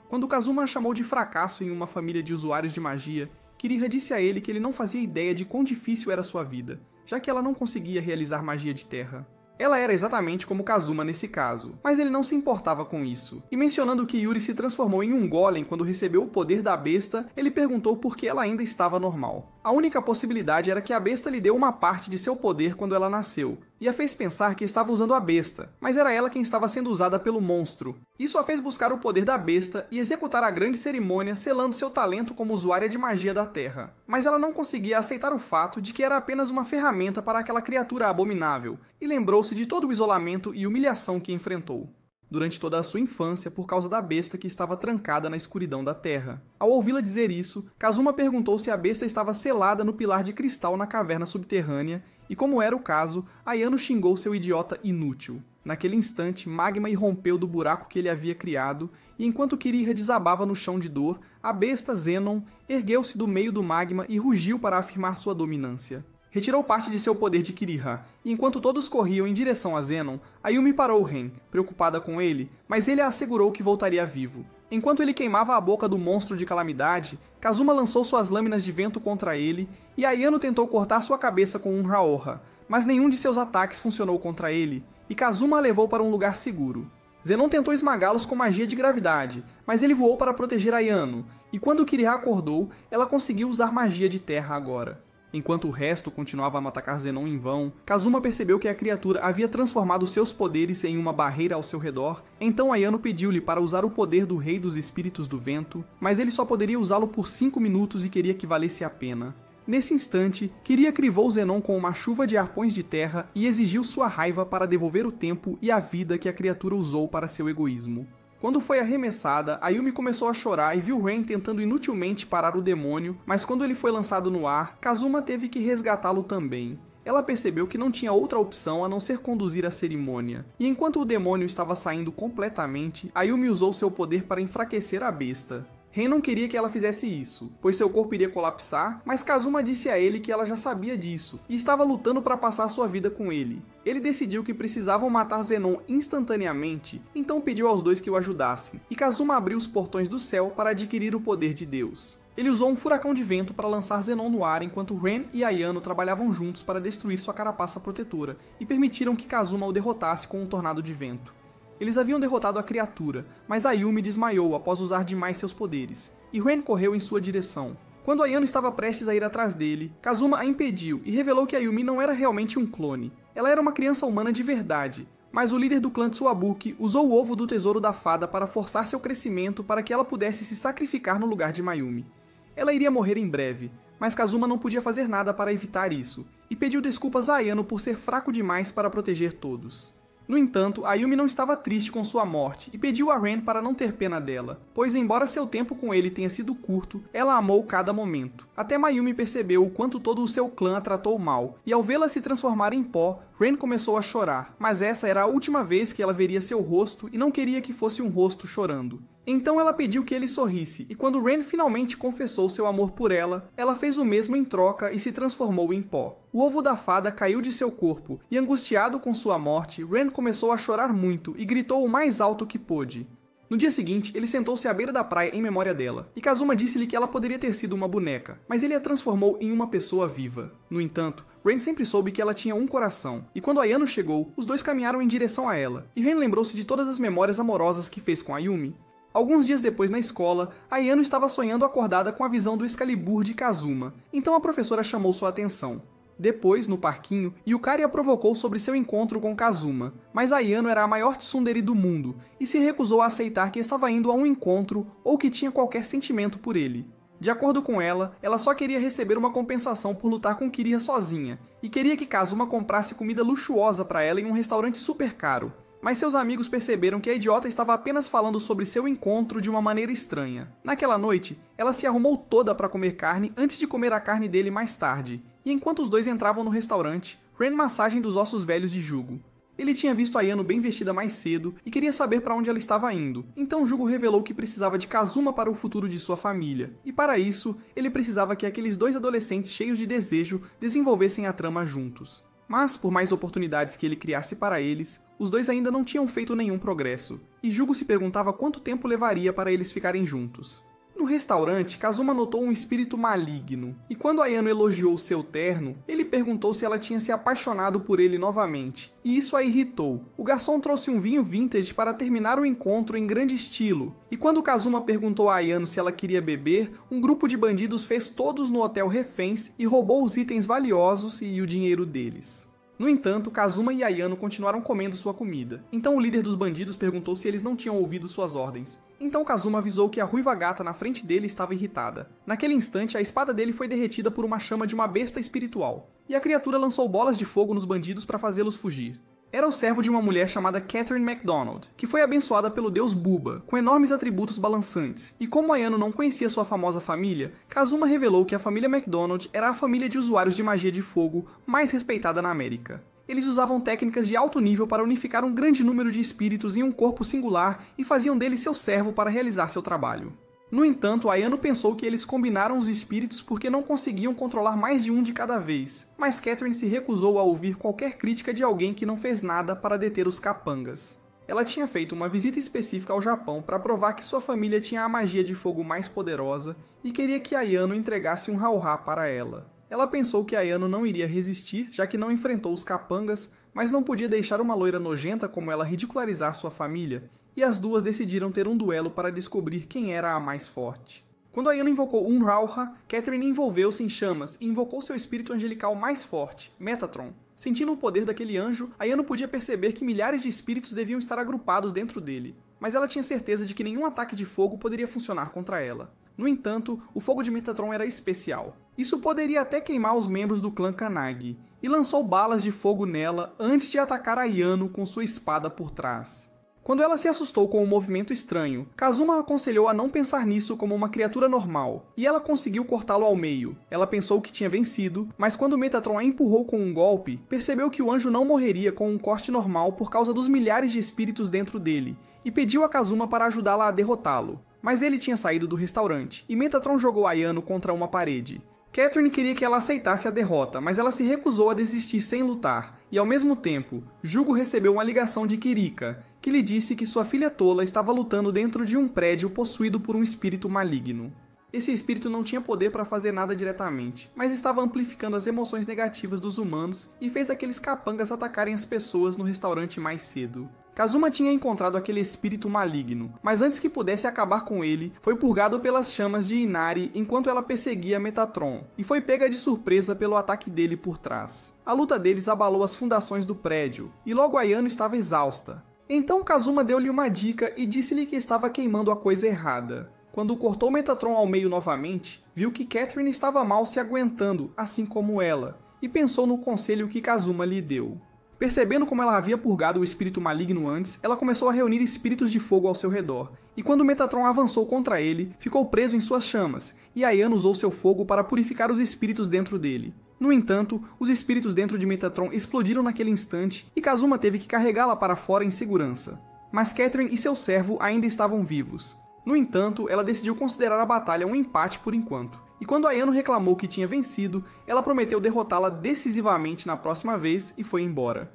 Quando Kazuma a chamou de fracasso em uma família de usuários de magia, Kiriha disse a ele que ele não fazia ideia de quão difícil era sua vida, já que ela não conseguia realizar magia de terra. Ela era exatamente como Kazuma nesse caso, mas ele não se importava com isso. E mencionando que Yuri se transformou em um golem quando recebeu o poder da besta, ele perguntou por que ela ainda estava normal. A única possibilidade era que a besta lhe deu uma parte de seu poder quando ela nasceu, e a fez pensar que estava usando a besta, mas era ela quem estava sendo usada pelo monstro. Isso a fez buscar o poder da besta e executar a grande cerimônia selando seu talento como usuária de magia da Terra. Mas ela não conseguia aceitar o fato de que era apenas uma ferramenta para aquela criatura abominável, e lembrou-se de todo o isolamento e humilhação que enfrentou durante toda a sua infância por causa da besta que estava trancada na escuridão da terra. Ao ouvi-la dizer isso, Kazuma perguntou se a besta estava selada no pilar de cristal na caverna subterrânea, e como era o caso, Ayano xingou seu idiota inútil. Naquele instante, Magma irrompeu do buraco que ele havia criado, e enquanto Kiriha desabava no chão de dor, a besta Zenon ergueu-se do meio do magma e rugiu para afirmar sua dominância. Retirou parte de seu poder de Kiriha, e enquanto todos corriam em direção a Zenon, Ayumi parou Ren, preocupada com ele, mas ele a assegurou que voltaria vivo. Enquanto ele queimava a boca do monstro de calamidade, Kazuma lançou suas lâminas de vento contra ele, e Ayano tentou cortar sua cabeça com um Haoha, mas nenhum de seus ataques funcionou contra ele, e Kazuma a levou para um lugar seguro. Zenon tentou esmagá-los com magia de gravidade, mas ele voou para proteger Ayano, e quando Kiriha acordou, ela conseguiu usar magia de terra agora. Enquanto o resto continuava a atacar Zenon em vão, Kazuma percebeu que a criatura havia transformado seus poderes em uma barreira ao seu redor, então Ayano pediu-lhe para usar o poder do Rei dos Espíritos do Vento, mas ele só poderia usá-lo por 5 minutos e queria que valesse a pena. Nesse instante, Kiriha crivou Zenon com uma chuva de arpões de terra e exigiu sua raiva para devolver o tempo e a vida que a criatura usou para seu egoísmo. Quando foi arremessada, Ayumi começou a chorar e viu Ren tentando inutilmente parar o demônio, mas quando ele foi lançado no ar, Kazuma teve que resgatá-lo também. Ela percebeu que não tinha outra opção a não ser conduzir a cerimônia, e enquanto o demônio estava saindo completamente, Ayumi usou seu poder para enfraquecer a besta. Ren não queria que ela fizesse isso, pois seu corpo iria colapsar, mas Kazuma disse a ele que ela já sabia disso, e estava lutando para passar sua vida com ele. Ele decidiu que precisavam matar Zenon instantaneamente, então pediu aos dois que o ajudassem, e Kazuma abriu os portões do céu para adquirir o poder de Deus. Ele usou um furacão de vento para lançar Zenon no ar enquanto Ren e Ayano trabalhavam juntos para destruir sua carapaça protetora, e permitiram que Kazuma o derrotasse com um tornado de vento. Eles haviam derrotado a criatura, mas Ayumi desmaiou após usar demais seus poderes, e Ren correu em sua direção. Quando Ayano estava prestes a ir atrás dele, Kazuma a impediu e revelou que Ayumi não era realmente um clone. Ela era uma criança humana de verdade, mas o líder do clã Tsuwabuki usou o ovo do tesouro da fada para forçar seu crescimento para que ela pudesse se sacrificar no lugar de Mayumi. Ela iria morrer em breve, mas Kazuma não podia fazer nada para evitar isso, e pediu desculpas a Ayano por ser fraco demais para proteger todos. No entanto, Ayumi não estava triste com sua morte e pediu a Ren para não ter pena dela, pois embora seu tempo com ele tenha sido curto, ela amou cada momento. Até Mayumi percebeu o quanto todo o seu clã a tratou mal, e ao vê-la se transformar em pó, Ren começou a chorar, mas essa era a última vez que ela veria seu rosto e não queria que fosse um rosto chorando. Então ela pediu que ele sorrisse, e quando Ren finalmente confessou seu amor por ela, ela fez o mesmo em troca e se transformou em pó. O ovo da fada caiu de seu corpo, e angustiado com sua morte, Ren começou a chorar muito e gritou o mais alto que pôde. No dia seguinte, ele sentou-se à beira da praia em memória dela, e Kazuma disse-lhe que ela poderia ter sido uma boneca, mas ele a transformou em uma pessoa viva. No entanto, Ren sempre soube que ela tinha um coração, e quando Ayano chegou, os dois caminharam em direção a ela, e Ren lembrou-se de todas as memórias amorosas que fez com Ayumi. Alguns dias depois na escola, Ayano estava sonhando acordada com a visão do Excalibur de Kazuma, então a professora chamou sua atenção. Depois, no parquinho, Yukari a provocou sobre seu encontro com Kazuma, mas Ayano era a maior tsundere do mundo, e se recusou a aceitar que estava indo a um encontro ou que tinha qualquer sentimento por ele. De acordo com ela, ela só queria receber uma compensação por lutar com Kiriha sozinha, e queria que Kazuma comprasse comida luxuosa para ela em um restaurante super caro. Mas seus amigos perceberam que a idiota estava apenas falando sobre seu encontro de uma maneira estranha. Naquela noite, ela se arrumou toda para comer carne antes de comer a carne dele mais tarde, e enquanto os dois entravam no restaurante, Ren massagem dos ossos velhos de Jugo. Ele tinha visto Ayano bem vestida mais cedo e queria saber para onde ela estava indo, então Jugo revelou que precisava de Kazuma para o futuro de sua família, e para isso, ele precisava que aqueles dois adolescentes cheios de desejo desenvolvessem a trama juntos. Mas, por mais oportunidades que ele criasse para eles, os dois ainda não tinham feito nenhum progresso, e Jugo se perguntava quanto tempo levaria para eles ficarem juntos. No restaurante, Kazuma notou um espírito maligno, e quando Ayano elogiou seu terno, ele perguntou se ela tinha se apaixonado por ele novamente, e isso a irritou. O garçom trouxe um vinho vintage para terminar o encontro em grande estilo, e quando Kazuma perguntou a Ayano se ela queria beber, um grupo de bandidos fez todos no hotel reféns e roubou os itens valiosos e o dinheiro deles. No entanto, Kazuma e Ayano continuaram comendo sua comida. Então o líder dos bandidos perguntou se eles não tinham ouvido suas ordens. Então Kazuma avisou que a ruiva gata na frente dele estava irritada. Naquele instante, a espada dele foi derretida por uma chama de uma besta espiritual. E a criatura lançou bolas de fogo nos bandidos para fazê-los fugir. Era o servo de uma mulher chamada Catherine MacDonald, que foi abençoada pelo deus Buba, com enormes atributos balançantes. E como Ayano não conhecia sua famosa família, Kazuma revelou que a família MacDonald era a família de usuários de magia de fogo mais respeitada na América. Eles usavam técnicas de alto nível para unificar um grande número de espíritos em um corpo singular e faziam dele seu servo para realizar seu trabalho. No entanto, Ayano pensou que eles combinaram os espíritos porque não conseguiam controlar mais de um de cada vez, mas Catherine se recusou a ouvir qualquer crítica de alguém que não fez nada para deter os capangas. Ela tinha feito uma visita específica ao Japão para provar que sua família tinha a magia de fogo mais poderosa e queria que Ayano entregasse um hauhá para ela. Ela pensou que Ayano não iria resistir, já que não enfrentou os capangas, mas não podia deixar uma loira nojenta como ela ridicularizar sua família, e as duas decidiram ter um duelo para descobrir quem era a mais forte. Quando Ayano invocou um Rauha, Catherine envolveu-se em chamas e invocou seu espírito angelical mais forte, Metatron. Sentindo o poder daquele anjo, Ayano podia perceber que milhares de espíritos deviam estar agrupados dentro dele, mas ela tinha certeza de que nenhum ataque de fogo poderia funcionar contra ela. No entanto, o fogo de Metatron era especial. Isso poderia até queimar os membros do clã Kanagi, e lançou balas de fogo nela antes de atacar Ayano com sua espada por trás. Quando ela se assustou com o movimento estranho, Kazuma a aconselhou a não pensar nisso como uma criatura normal, e ela conseguiu cortá-lo ao meio. Ela pensou que tinha vencido, mas quando Metatron a empurrou com um golpe, percebeu que o anjo não morreria com um corte normal por causa dos milhares de espíritos dentro dele, e pediu a Kazuma para ajudá-la a derrotá-lo. Mas ele tinha saído do restaurante, e Metatron jogou Ayano contra uma parede. Catherine queria que ela aceitasse a derrota, mas ela se recusou a desistir sem lutar, e ao mesmo tempo, Jugo recebeu uma ligação de Kirika, que lhe disse que sua filha tola estava lutando dentro de um prédio possuído por um espírito maligno. Esse espírito não tinha poder para fazer nada diretamente, mas estava amplificando as emoções negativas dos humanos e fez aqueles capangas atacarem as pessoas no restaurante mais cedo. Kazuma tinha encontrado aquele espírito maligno, mas antes que pudesse acabar com ele, foi purgado pelas chamas de Inari enquanto ela perseguia Metatron, e foi pega de surpresa pelo ataque dele por trás. A luta deles abalou as fundações do prédio, e logo Ayano estava exausta. Então Kazuma deu-lhe uma dica e disse-lhe que estava queimando a coisa errada. Quando cortou Metatron ao meio novamente, viu que Catherine estava mal se aguentando, assim como ela, e pensou no conselho que Kazuma lhe deu. Percebendo como ela havia purgado o espírito maligno antes, ela começou a reunir espíritos de fogo ao seu redor, e quando Metatron avançou contra ele, ficou preso em suas chamas, e Ayano usou seu fogo para purificar os espíritos dentro dele. No entanto, os espíritos dentro de Metatron explodiram naquele instante, e Kazuma teve que carregá-la para fora em segurança. Mas Catherine e seu servo ainda estavam vivos. No entanto, ela decidiu considerar a batalha um empate por enquanto. E quando Ayano reclamou que tinha vencido, ela prometeu derrotá-la decisivamente na próxima vez e foi embora.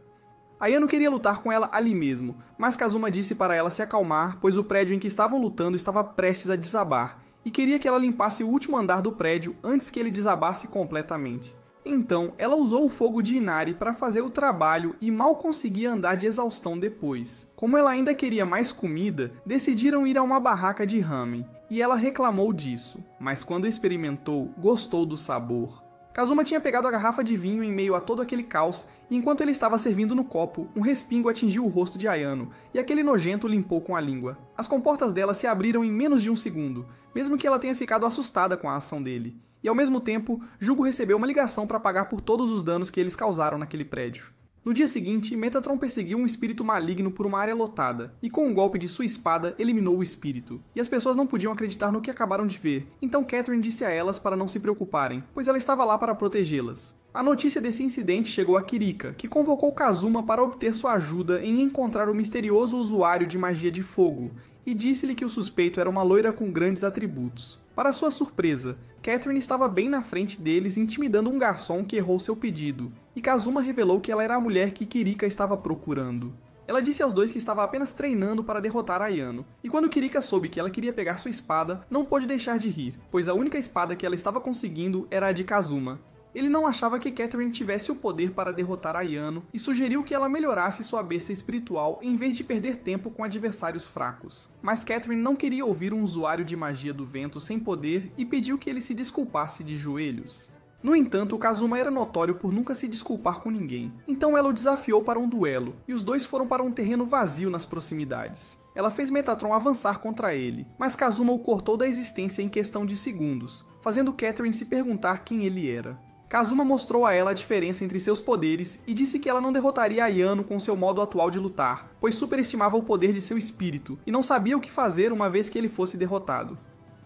Ayano queria lutar com ela ali mesmo, mas Kazuma disse para ela se acalmar, pois o prédio em que estavam lutando estava prestes a desabar, e queria que ela limpasse o último andar do prédio antes que ele desabasse completamente. Então, ela usou o fogo de Inari para fazer o trabalho e mal conseguia andar de exaustão depois. Como ela ainda queria mais comida, decidiram ir a uma barraca de ramen, e ela reclamou disso, mas quando experimentou, gostou do sabor. Kazuma tinha pegado a garrafa de vinho em meio a todo aquele caos, e enquanto ele estava servindo no copo, um respingo atingiu o rosto de Ayano, e aquele nojento limpou com a língua. As comportas dela se abriram em menos de um segundo, mesmo que ela tenha ficado assustada com a ação dele. E ao mesmo tempo, Jugo recebeu uma ligação para pagar por todos os danos que eles causaram naquele prédio. No dia seguinte, Metatron perseguiu um espírito maligno por uma área lotada, e com um golpe de sua espada, eliminou o espírito. E as pessoas não podiam acreditar no que acabaram de ver, então Catherine disse a elas para não se preocuparem, pois ela estava lá para protegê-las. A notícia desse incidente chegou a Kirika, que convocou Kazuma para obter sua ajuda em encontrar o misterioso usuário de magia de fogo, e disse-lhe que o suspeito era uma loira com grandes atributos. Para sua surpresa, Catherine estava bem na frente deles, intimidando um garçom que errou seu pedido, e Kazuma revelou que ela era a mulher que Kirika estava procurando. Ela disse aos dois que estava apenas treinando para derrotar Ayano, e quando Kirika soube que ela queria pegar sua espada, não pôde deixar de rir, pois a única espada que ela estava conseguindo era a de Kazuma. Ele não achava que Catherine tivesse o poder para derrotar Ayano e sugeriu que ela melhorasse sua besta espiritual em vez de perder tempo com adversários fracos. Mas Catherine não queria ouvir um usuário de magia do vento sem poder e pediu que ele se desculpasse de joelhos. No entanto, Kazuma era notório por nunca se desculpar com ninguém, então ela o desafiou para um duelo, e os dois foram para um terreno vazio nas proximidades. Ela fez Metatron avançar contra ele, mas Kazuma o cortou da existência em questão de segundos, fazendo Catherine se perguntar quem ele era. Kazuma mostrou a ela a diferença entre seus poderes e disse que ela não derrotaria Ayano com seu modo atual de lutar, pois superestimava o poder de seu espírito e não sabia o que fazer uma vez que ele fosse derrotado.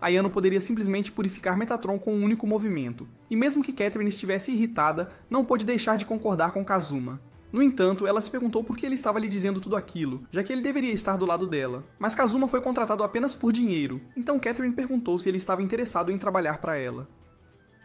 Ayano poderia simplesmente purificar Metatron com um único movimento, e mesmo que Catherine estivesse irritada, não pôde deixar de concordar com Kazuma. No entanto, ela se perguntou por que ele estava lhe dizendo tudo aquilo, já que ele deveria estar do lado dela. Mas Kazuma foi contratado apenas por dinheiro, então Catherine perguntou se ele estava interessado em trabalhar para ela.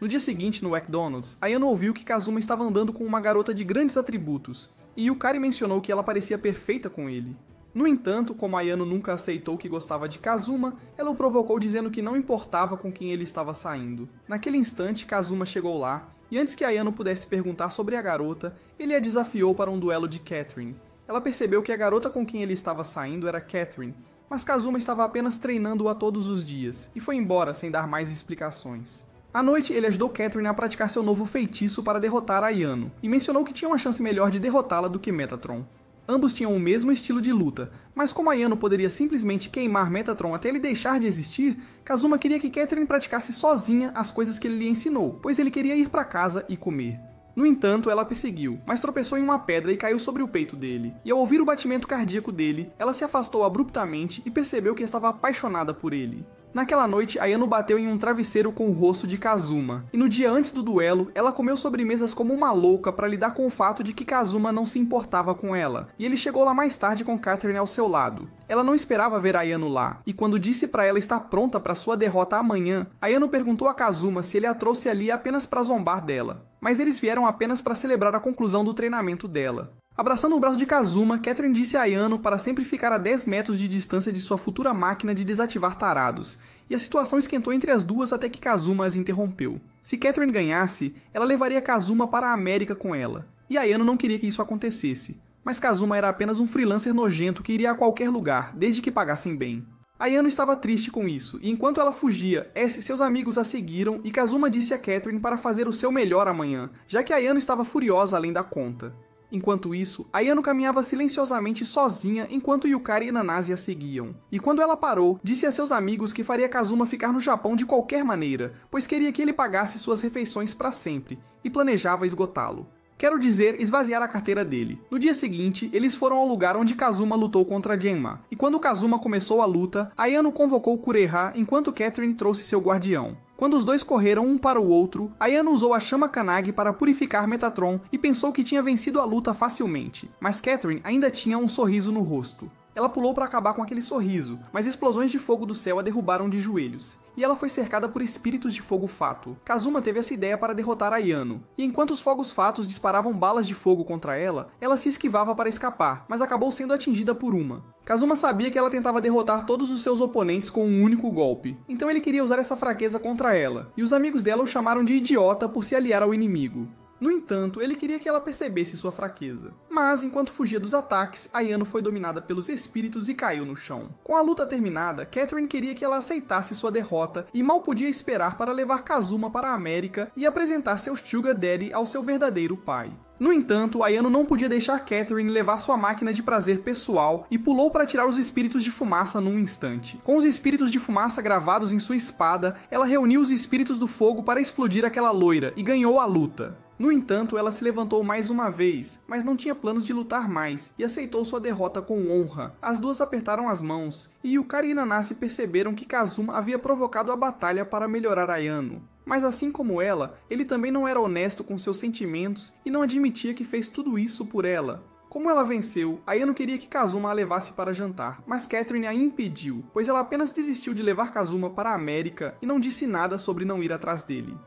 No dia seguinte, no McDonald's, Ayano ouviu que Kazuma estava andando com uma garota de grandes atributos, e Yukari mencionou que ela parecia perfeita com ele. No entanto, como Ayano nunca aceitou que gostava de Kazuma, ela o provocou dizendo que não importava com quem ele estava saindo. Naquele instante, Kazuma chegou lá, e antes que Ayano pudesse perguntar sobre a garota, ele a desafiou para um duelo de Catherine. Ela percebeu que a garota com quem ele estava saindo era Catherine, mas Kazuma estava apenas treinando-a todos os dias, e foi embora sem dar mais explicações. À noite, ele ajudou Catherine a praticar seu novo feitiço para derrotar Ayano, e mencionou que tinha uma chance melhor de derrotá-la do que Metatron. Ambos tinham o mesmo estilo de luta, mas como Ayano poderia simplesmente queimar Metatron até ele deixar de existir, Kazuma queria que Catherine praticasse sozinha as coisas que ele lhe ensinou, pois ele queria ir para casa e comer. No entanto, ela perseguiu, mas tropeçou em uma pedra e caiu sobre o peito dele, e ao ouvir o batimento cardíaco dele, ela se afastou abruptamente e percebeu que estava apaixonada por ele. Naquela noite, Ayano bateu em um travesseiro com o rosto de Kazuma, e no dia antes do duelo, ela comeu sobremesas como uma louca para lidar com o fato de que Kazuma não se importava com ela, e ele chegou lá mais tarde com Catherine ao seu lado. Ela não esperava ver Ayano lá, e quando disse para ela estar pronta para sua derrota amanhã, Ayano perguntou a Kazuma se ele a trouxe ali apenas para zombar dela, mas eles vieram apenas para celebrar a conclusão do treinamento dela. Abraçando o braço de Kazuma, Catherine disse a Ayano para sempre ficar a 10 metros de distância de sua futura máquina de desativar tarados, e a situação esquentou entre as duas até que Kazuma as interrompeu. Se Catherine ganhasse, ela levaria Kazuma para a América com ela, e Ayano não queria que isso acontecesse, mas Kazuma era apenas um freelancer nojento que iria a qualquer lugar, desde que pagassem bem. Ayano estava triste com isso, e enquanto ela fugia, seus amigos a seguiram e Kazuma disse a Catherine para fazer o seu melhor amanhã, já que Ayano estava furiosa além da conta. Enquanto isso, Ayano caminhava silenciosamente sozinha enquanto Yukari e Nanase a seguiam. E quando ela parou, disse a seus amigos que faria Kazuma ficar no Japão de qualquer maneira, pois queria que ele pagasse suas refeições para sempre, e planejava esgotá-lo. Quero dizer, esvaziar a carteira dele. No dia seguinte, eles foram ao lugar onde Kazuma lutou contra Genma, e quando Kazuma começou a luta, Ayano convocou Kureha enquanto Catherine trouxe seu guardião. Quando os dois correram um para o outro, Ayano usou a chama Kanagi para purificar Metatron e pensou que tinha vencido a luta facilmente, mas Catherine ainda tinha um sorriso no rosto. Ela pulou para acabar com aquele sorriso, mas explosões de fogo do céu a derrubaram de joelhos, e ela foi cercada por espíritos de fogo fato. Kazuma teve essa ideia para derrotar Ayano, e enquanto os fogos fatos disparavam balas de fogo contra ela, ela se esquivava para escapar, mas acabou sendo atingida por uma. Kazuma sabia que ela tentava derrotar todos os seus oponentes com um único golpe, então ele queria usar essa fraqueza contra ela, e os amigos dela o chamaram de idiota por se aliar ao inimigo. No entanto, ele queria que ela percebesse sua fraqueza. Mas, enquanto fugia dos ataques, Ayano foi dominada pelos espíritos e caiu no chão. Com a luta terminada, Catherine queria que ela aceitasse sua derrota e mal podia esperar para levar Kazuma para a América e apresentar seu Sugar Daddy ao seu verdadeiro pai. No entanto, Ayano não podia deixar Catherine levar sua máquina de prazer pessoal e pulou para tirar os espíritos de fumaça num instante. Com os espíritos de fumaça gravados em sua espada, ela reuniu os espíritos do fogo para explodir aquela loira e ganhou a luta. No entanto, ela se levantou mais uma vez, mas não tinha planos de lutar mais e aceitou sua derrota com honra. As duas apertaram as mãos, e Yukari e Nanase perceberam que Kazuma havia provocado a batalha para melhorar Ayano. Mas assim como ela, ele também não era honesto com seus sentimentos e não admitia que fez tudo isso por ela. Como ela venceu, Ayano queria que Kazuma a levasse para jantar, mas Catherine a impediu, pois ela apenas desistiu de levar Kazuma para a América e não disse nada sobre não ir atrás dele.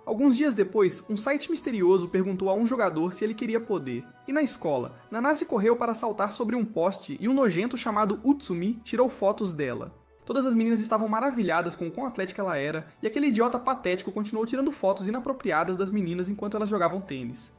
Alguns dias depois, um site misterioso perguntou a um jogador se ele queria poder. E na escola, Nanase correu para saltar sobre um poste e um nojento chamado Utsumi tirou fotos dela. Todas as meninas estavam maravilhadas com o quão atlética ela era, e aquele idiota patético continuou tirando fotos inapropriadas das meninas enquanto elas jogavam tênis.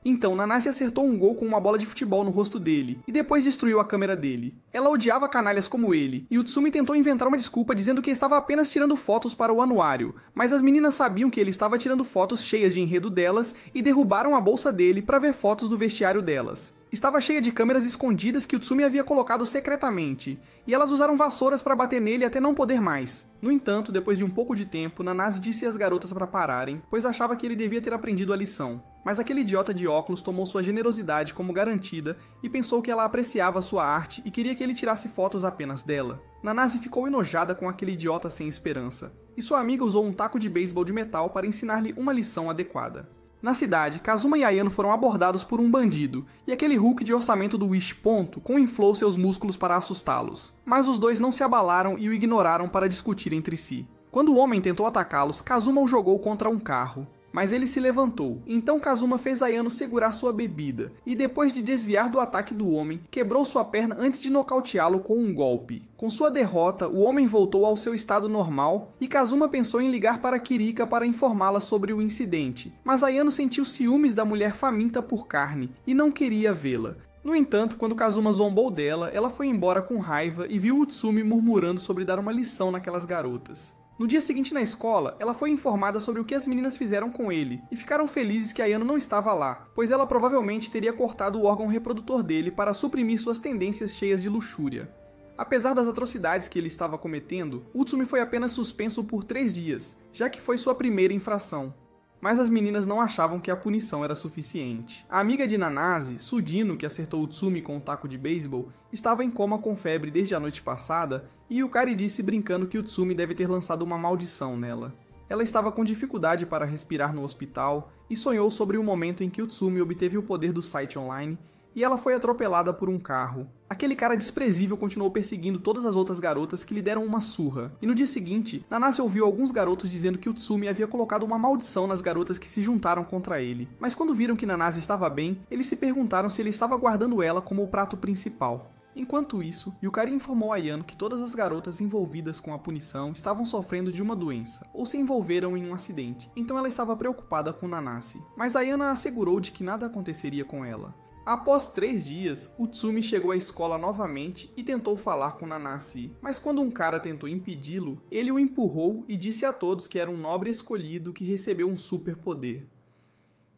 Então, Nanase acertou um gol com uma bola de futebol no rosto dele, e depois destruiu a câmera dele. Ela odiava canalhas como ele, e Utsumi tentou inventar uma desculpa dizendo que estava apenas tirando fotos para o anuário, mas as meninas sabiam que ele estava tirando fotos cheias de enredo delas e derrubaram a bolsa dele para ver fotos do vestiário delas. Estava cheia de câmeras escondidas que Utsumi havia colocado secretamente, e elas usaram vassouras para bater nele até não poder mais. No entanto, depois de um pouco de tempo, Nanase disse às garotas para pararem, pois achava que ele devia ter aprendido a lição. Mas aquele idiota de óculos tomou sua generosidade como garantida e pensou que ela apreciava sua arte e queria que ele tirasse fotos apenas dela. Nanase ficou enojada com aquele idiota sem esperança, e sua amiga usou um taco de beisebol de metal para ensinar-lhe uma lição adequada. Na cidade, Kazuma e Ayano foram abordados por um bandido, e aquele Hulk de orçamento do Wish Ponto inflou seus músculos para assustá-los. Mas os dois não se abalaram e o ignoraram para discutir entre si. Quando o homem tentou atacá-los, Kazuma o jogou contra um carro. Mas ele se levantou, então Kazuma fez Ayano segurar sua bebida, e depois de desviar do ataque do homem, quebrou sua perna antes de nocauteá-lo com um golpe. Com sua derrota, o homem voltou ao seu estado normal, e Kazuma pensou em ligar para Kirika para informá-la sobre o incidente. Mas Ayano sentiu ciúmes da mulher faminta por carne, e não queria vê-la. No entanto, quando Kazuma zombou dela, ela foi embora com raiva e viu Utsumi murmurando sobre dar uma lição naquelas garotas. No dia seguinte na escola, ela foi informada sobre o que as meninas fizeram com ele, e ficaram felizes que Ayano não estava lá, pois ela provavelmente teria cortado o órgão reprodutor dele para suprimir suas tendências cheias de luxúria. Apesar das atrocidades que ele estava cometendo, Utsumi foi apenas suspenso por 3 dias, já que foi sua primeira infração. Mas as meninas não achavam que a punição era suficiente. A amiga de Nanase, Sudino, que acertou Utsumi com um taco de beisebol, estava em coma com febre desde a noite passada, e Yukari disse brincando que Utsumi deve ter lançado uma maldição nela. Ela estava com dificuldade para respirar no hospital, e sonhou sobre o momento em que Utsumi obteve o poder do site online, e ela foi atropelada por um carro. Aquele cara desprezível continuou perseguindo todas as outras garotas que lhe deram uma surra. E no dia seguinte, Nanase ouviu alguns garotos dizendo que Utsumi havia colocado uma maldição nas garotas que se juntaram contra ele. Mas quando viram que Nanase estava bem, eles se perguntaram se ele estava guardando ela como o prato principal. Enquanto isso, Yukari informou a Ayano que todas as garotas envolvidas com a punição estavam sofrendo de uma doença, ou se envolveram em um acidente, então ela estava preocupada com Nanase. Mas Ayano a assegurou de que nada aconteceria com ela. Após 3 dias, Utsumi chegou à escola novamente e tentou falar com Nanase, mas quando um cara tentou impedi-lo, ele o empurrou e disse a todos que era um nobre escolhido que recebeu um superpoder.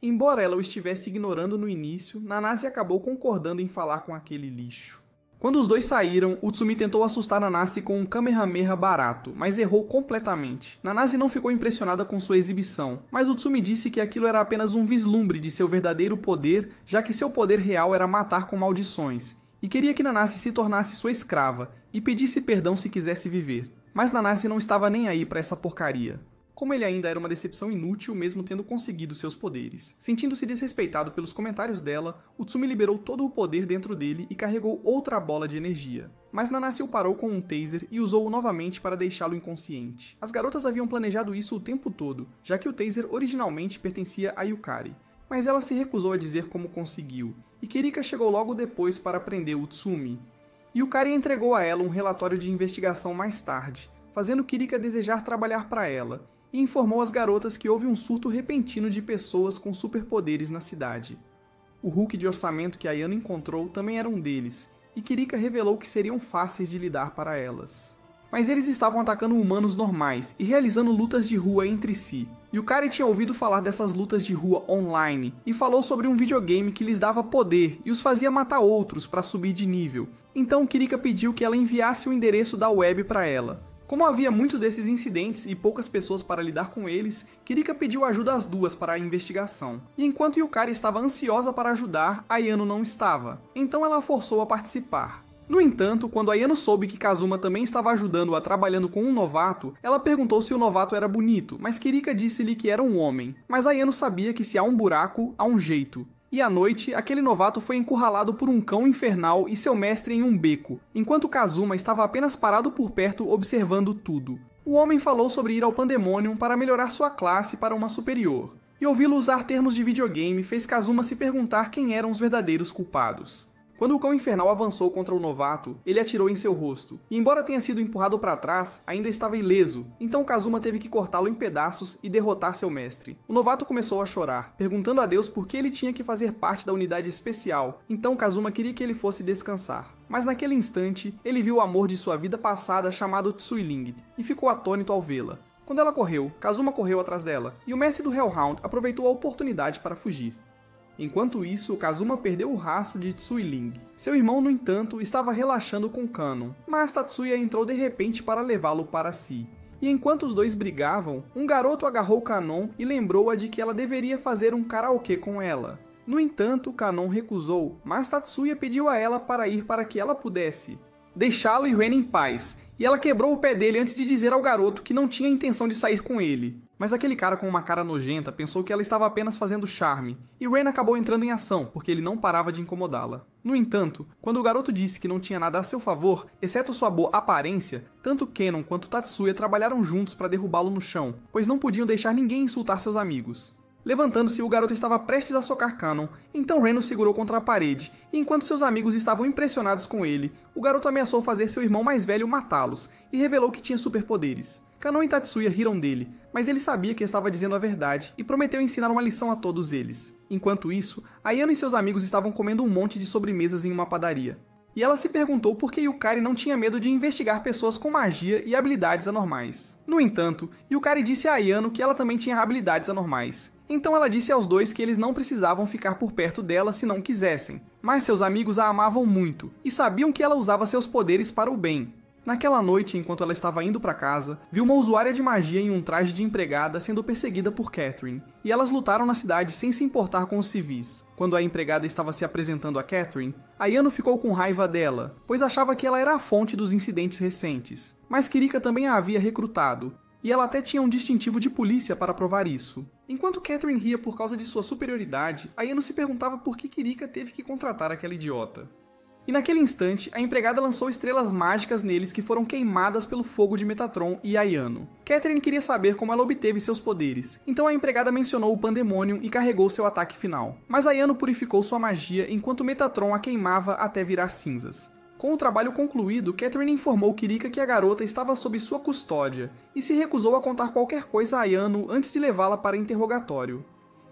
Embora ela o estivesse ignorando no início, Nanase acabou concordando em falar com aquele lixo. Quando os dois saíram, Utsumi tentou assustar Nanase com um Kamehameha barato, mas errou completamente. Nanase não ficou impressionada com sua exibição, mas Utsumi disse que aquilo era apenas um vislumbre de seu verdadeiro poder, já que seu poder real era matar com maldições, e queria que Nanase se tornasse sua escrava, e pedisse perdão se quisesse viver. Mas Nanase não estava nem aí para essa porcaria. Como ele ainda era uma decepção inútil mesmo tendo conseguido seus poderes. Sentindo-se desrespeitado pelos comentários dela, Utsumi liberou todo o poder dentro dele e carregou outra bola de energia. Mas Nanase o parou com um taser e usou-o novamente para deixá-lo inconsciente. As garotas haviam planejado isso o tempo todo, já que o taser originalmente pertencia a Yukari. Mas ela se recusou a dizer como conseguiu, e Kirika chegou logo depois para prender Utsumi. Yukari entregou a ela um relatório de investigação mais tarde, fazendo Kirika desejar trabalhar para ela, e informou às garotas que houve um surto repentino de pessoas com superpoderes na cidade. O Hulk de orçamento que Ayano encontrou também era um deles, e Kirika revelou que seriam fáceis de lidar para elas. Mas eles estavam atacando humanos normais e realizando lutas de rua entre si. Yukari tinha ouvido falar dessas lutas de rua online e falou sobre um videogame que lhes dava poder e os fazia matar outros para subir de nível. Então Kirika pediu que ela enviasse o endereço da web para ela. Como havia muitos desses incidentes e poucas pessoas para lidar com eles, Kirika pediu ajuda às duas para a investigação. E enquanto Yukari estava ansiosa para ajudar, Ayano não estava. Então ela a forçou a participar. No entanto, quando Ayano soube que Kazuma também estava ajudando-a trabalhando com um novato, ela perguntou se o novato era bonito, mas Kirika disse-lhe que era um homem. Mas Ayano sabia que se há um buraco, há um jeito. E à noite, aquele novato foi encurralado por um cão infernal e seu mestre em um beco, enquanto Kazuma estava apenas parado por perto observando tudo. O homem falou sobre ir ao Pandemonium para melhorar sua classe para uma superior. E ouvi-lo usar termos de videogame fez Kazuma se perguntar quem eram os verdadeiros culpados. Quando o cão infernal avançou contra o novato, ele atirou em seu rosto, e embora tenha sido empurrado para trás, ainda estava ileso, então Kazuma teve que cortá-lo em pedaços e derrotar seu mestre. O novato começou a chorar, perguntando a Deus por que ele tinha que fazer parte da unidade especial, então Kazuma queria que ele fosse descansar. Mas naquele instante, ele viu o amor de sua vida passada chamado Tsuiling, e ficou atônito ao vê-la. Quando ela correu, Kazuma correu atrás dela, e o mestre do Hellhound aproveitou a oportunidade para fugir. Enquanto isso, Kazuma perdeu o rastro de Tsuiling. Seu irmão, no entanto, estava relaxando com Kanon, mas Tatsuya entrou de repente para levá-lo para si. E enquanto os dois brigavam, um garoto agarrou Kanon e lembrou-a de que ela deveria fazer um karaokê com ela. No entanto, Kanon recusou, mas Tatsuya pediu a ela para ir para que ela pudesse deixá-lo e Ren em paz, e ela quebrou o pé dele antes de dizer ao garoto que não tinha intenção de sair com ele. Mas aquele cara com uma cara nojenta pensou que ela estava apenas fazendo charme, e Ren acabou entrando em ação, porque ele não parava de incomodá-la. No entanto, quando o garoto disse que não tinha nada a seu favor, exceto sua boa aparência, tanto Kenon quanto Tatsuya trabalharam juntos para derrubá-lo no chão, pois não podiam deixar ninguém insultar seus amigos. Levantando-se, o garoto estava prestes a socar Kanon, então Ren o segurou contra a parede, e enquanto seus amigos estavam impressionados com ele, o garoto ameaçou fazer seu irmão mais velho matá-los, e revelou que tinha superpoderes. Kanon e Tatsuya riram dele, mas ele sabia que estava dizendo a verdade e prometeu ensinar uma lição a todos eles. Enquanto isso, Ayano e seus amigos estavam comendo um monte de sobremesas em uma padaria. E ela se perguntou por que Yukari não tinha medo de investigar pessoas com magia e habilidades anormais. No entanto, Yukari disse a Ayano que ela também tinha habilidades anormais. Então ela disse aos dois que eles não precisavam ficar por perto dela se não quisessem. Mas seus amigos a amavam muito e sabiam que ela usava seus poderes para o bem. Naquela noite, enquanto ela estava indo para casa, viu uma usuária de magia em um traje de empregada sendo perseguida por Catherine, e elas lutaram na cidade sem se importar com os civis. Quando a empregada estava se apresentando a Catherine, Ayano ficou com raiva dela, pois achava que ela era a fonte dos incidentes recentes. Mas Kirika também a havia recrutado, e ela até tinha um distintivo de polícia para provar isso. Enquanto Catherine ria por causa de sua superioridade, Ayano se perguntava por que Kirika teve que contratar aquela idiota. E naquele instante, a empregada lançou estrelas mágicas neles que foram queimadas pelo fogo de Metatron e Ayano. Catherine queria saber como ela obteve seus poderes, então a empregada mencionou o Pandemonium e carregou seu ataque final. Mas Ayano purificou sua magia enquanto Metatron a queimava até virar cinzas. Com o trabalho concluído, Catherine informou Kirika que a garota estava sob sua custódia e se recusou a contar qualquer coisa a Ayano antes de levá-la para interrogatório.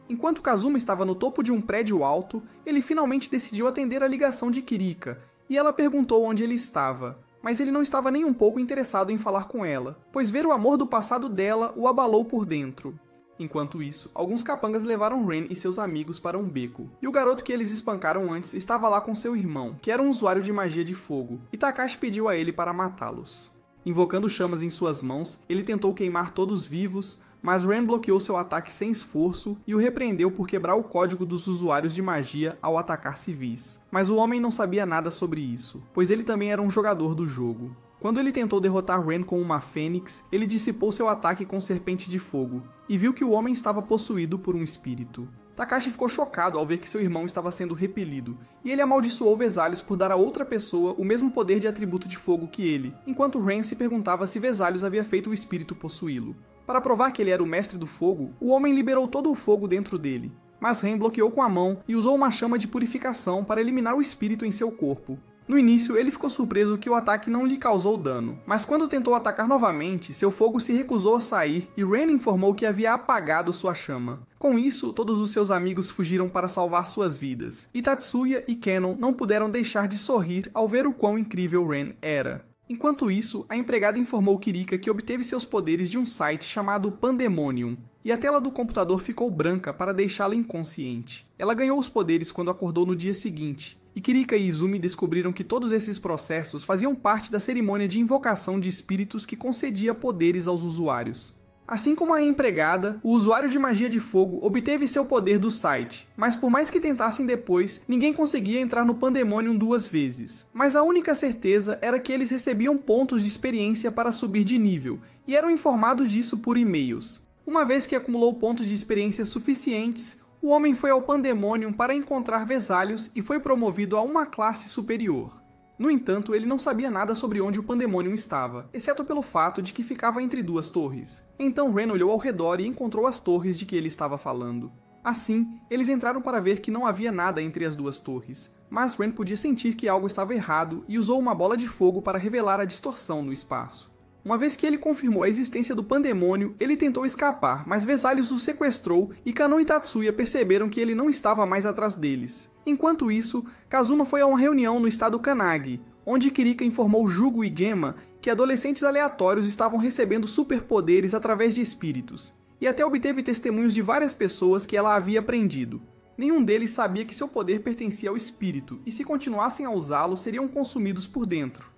Enquanto Kazuma estava no topo de um prédio alto, ele finalmente decidiu atender a ligação de Kirika, e ela perguntou onde ele estava, mas ele não estava nem um pouco interessado em falar com ela, pois ver o amor do passado dela o abalou por dentro. Enquanto isso, alguns capangas levaram Ren e seus amigos para um beco, e o garoto que eles espancaram antes estava lá com seu irmão, que era um usuário de magia de fogo, e Takashi pediu a ele para matá-los. Invocando chamas em suas mãos, ele tentou queimar todos vivos, mas Ren bloqueou seu ataque sem esforço e o repreendeu por quebrar o código dos usuários de magia ao atacar civis. Mas o homem não sabia nada sobre isso, pois ele também era um jogador do jogo. Quando ele tentou derrotar Ren com uma fênix, ele dissipou seu ataque com serpente de fogo, e viu que o homem estava possuído por um espírito. Takashi ficou chocado ao ver que seu irmão estava sendo repelido, e ele amaldiçoou Vesalius por dar a outra pessoa o mesmo poder de atributo de fogo que ele, enquanto Ren se perguntava se Vesalius havia feito o espírito possuí-lo. Para provar que ele era o mestre do fogo, o homem liberou todo o fogo dentro dele, mas Ren bloqueou com a mão e usou uma chama de purificação para eliminar o espírito em seu corpo. No início, ele ficou surpreso que o ataque não lhe causou dano, mas quando tentou atacar novamente, seu fogo se recusou a sair e Ren informou que havia apagado sua chama. Com isso, todos os seus amigos fugiram para salvar suas vidas, e Tatsuya e Cannon não puderam deixar de sorrir ao ver o quão incrível Ren era. Enquanto isso, a empregada informou Kirika que obteve seus poderes de um site chamado Pandemonium, e a tela do computador ficou branca para deixá-la inconsciente. Ela ganhou os poderes quando acordou no dia seguinte, e Kirika e Izumi descobriram que todos esses processos faziam parte da cerimônia de invocação de espíritos que concedia poderes aos usuários. Assim como a empregada, o usuário de magia de fogo obteve seu poder do site, mas por mais que tentassem depois, ninguém conseguia entrar no Pandemonium 2 vezes. Mas a única certeza era que eles recebiam pontos de experiência para subir de nível, e eram informados disso por e-mails. Uma vez que acumulou pontos de experiência suficientes, o homem foi ao Pandemonium para encontrar Vesalius e foi promovido a uma classe superior. No entanto, ele não sabia nada sobre onde o Pandemonium estava, exceto pelo fato de que ficava entre duas torres. Então Ren olhou ao redor e encontrou as torres de que ele estava falando. Assim, eles entraram para ver que não havia nada entre as duas torres, mas Ren podia sentir que algo estava errado e usou uma bola de fogo para revelar a distorção no espaço. Uma vez que ele confirmou a existência do Pandemônio, ele tentou escapar, mas Vesalius o sequestrou e Kanon e Tatsuya perceberam que ele não estava mais atrás deles. Enquanto isso, Kazuma foi a uma reunião no estado Kanagi, onde Kirika informou Jugo e Gemma que adolescentes aleatórios estavam recebendo superpoderes através de espíritos, e até obteve testemunhos de várias pessoas que ela havia prendido. Nenhum deles sabia que seu poder pertencia ao espírito, e se continuassem a usá-lo, seriam consumidos por dentro.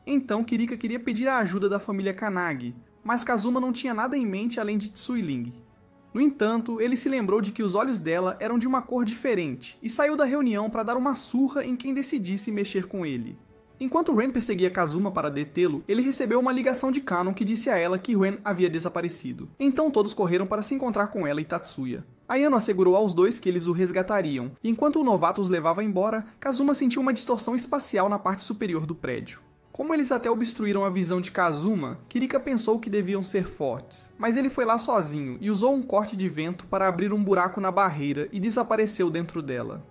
Então Kirika queria pedir a ajuda da família Kanagi, mas Kazuma não tinha nada em mente além de Tsuiling. No entanto, ele se lembrou de que os olhos dela eram de uma cor diferente, e saiu da reunião para dar uma surra em quem decidisse mexer com ele. Enquanto Ren perseguia Kazuma para detê-lo, ele recebeu uma ligação de Kanon que disse a ela que Ren havia desaparecido. Então todos correram para se encontrar com ela e Tatsuya. Ayano assegurou aos dois que eles o resgatariam, e enquanto o novato os levava embora, Kazuma sentiu uma distorção espacial na parte superior do prédio. Como eles até obstruíram a visão de Kazuma, Kirika pensou que deviam ser fortes, mas ele foi lá sozinho e usou um corte de vento para abrir um buraco na barreira e desapareceu dentro dela.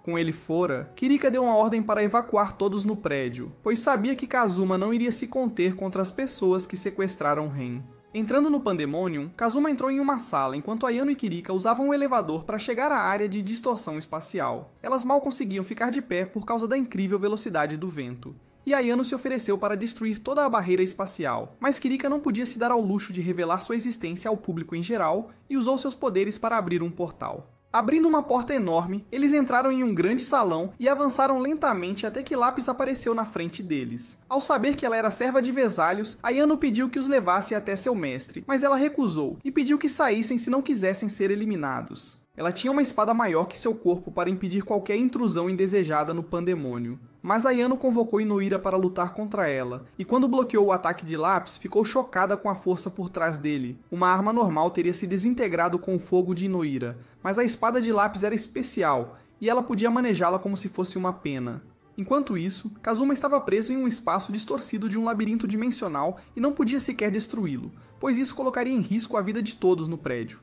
Com ele fora, Kirika deu uma ordem para evacuar todos no prédio, pois sabia que Kazuma não iria se conter contra as pessoas que sequestraram Ren. Entrando no Pandemonium, Kazuma entrou em uma sala enquanto Ayano e Kirika usavam um elevador para chegar à área de distorção espacial. Elas mal conseguiam ficar de pé por causa da incrível velocidade do vento. E Ayano se ofereceu para destruir toda a barreira espacial, mas Kirika não podia se dar ao luxo de revelar sua existência ao público em geral e usou seus poderes para abrir um portal. Abrindo uma porta enorme, eles entraram em um grande salão e avançaram lentamente até que Lápis apareceu na frente deles. Ao saber que ela era serva de Vesalius, Ayano pediu que os levasse até seu mestre, mas ela recusou e pediu que saíssem se não quisessem ser eliminados. Ela tinha uma espada maior que seu corpo para impedir qualquer intrusão indesejada no Pandemônio. Mas Ayano convocou Inoira para lutar contra ela, e quando bloqueou o ataque de Lápis, ficou chocada com a força por trás dele. Uma arma normal teria se desintegrado com o fogo de Inoira, mas a espada de Lápis era especial, e ela podia manejá-la como se fosse uma pena. Enquanto isso, Kazuma estava preso em um espaço distorcido de um labirinto dimensional e não podia sequer destruí-lo, pois isso colocaria em risco a vida de todos no prédio.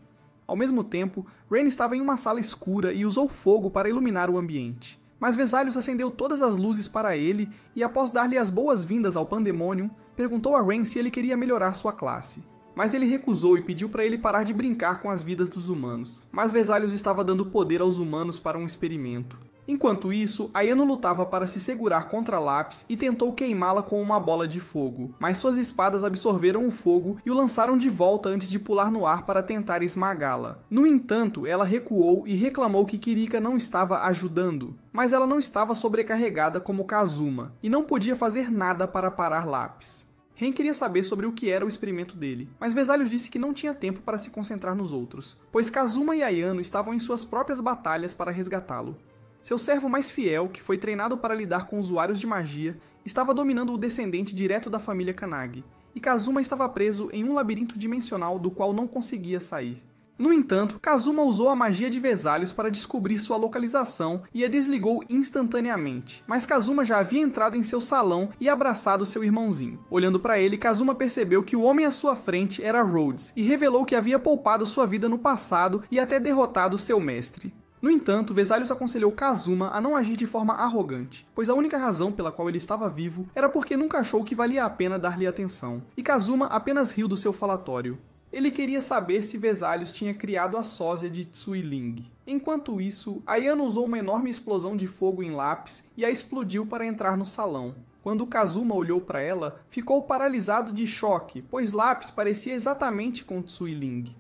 Ao mesmo tempo, Ren estava em uma sala escura e usou fogo para iluminar o ambiente. Mas Vesalius acendeu todas as luzes para ele e, após dar-lhe as boas-vindas ao Pandemonium, perguntou a Ren se ele queria melhorar sua classe. Mas ele recusou e pediu para ele parar de brincar com as vidas dos humanos. Mas Vesalius estava dando poder aos humanos para um experimento. Enquanto isso, Ayano lutava para se segurar contra Lápis e tentou queimá-la com uma bola de fogo, mas suas espadas absorveram o fogo e o lançaram de volta antes de pular no ar para tentar esmagá-la. No entanto, ela recuou e reclamou que Kirika não estava ajudando, mas ela não estava sobrecarregada como Kazuma, e não podia fazer nada para parar Lápis. Ren queria saber sobre o que era o experimento dele, mas Vesalius disse que não tinha tempo para se concentrar nos outros, pois Kazuma e Ayano estavam em suas próprias batalhas para resgatá-lo. Seu servo mais fiel, que foi treinado para lidar com usuários de magia, estava dominando o descendente direto da família Kanagi, e Kazuma estava preso em um labirinto dimensional do qual não conseguia sair. No entanto, Kazuma usou a magia de Vesalius para descobrir sua localização e a desligou instantaneamente, mas Kazuma já havia entrado em seu salão e abraçado seu irmãozinho. Olhando para ele, Kazuma percebeu que o homem à sua frente era Rhodes, e revelou que havia poupado sua vida no passado e até derrotado seu mestre. No entanto, Vesalius aconselhou Kazuma a não agir de forma arrogante, pois a única razão pela qual ele estava vivo era porque nunca achou que valia a pena dar-lhe atenção, e Kazuma apenas riu do seu falatório. Ele queria saber se Vesalius tinha criado a sósia de Tsuiling. Enquanto isso, Ayano usou uma enorme explosão de fogo em Lápis e a explodiu para entrar no salão. Quando Kazuma olhou para ela, ficou paralisado de choque, pois Lápis parecia exatamente com Tsuiling.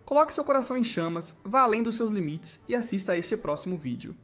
Coloque seu coração em chamas, vá além dos seus limites e assista a este próximo vídeo.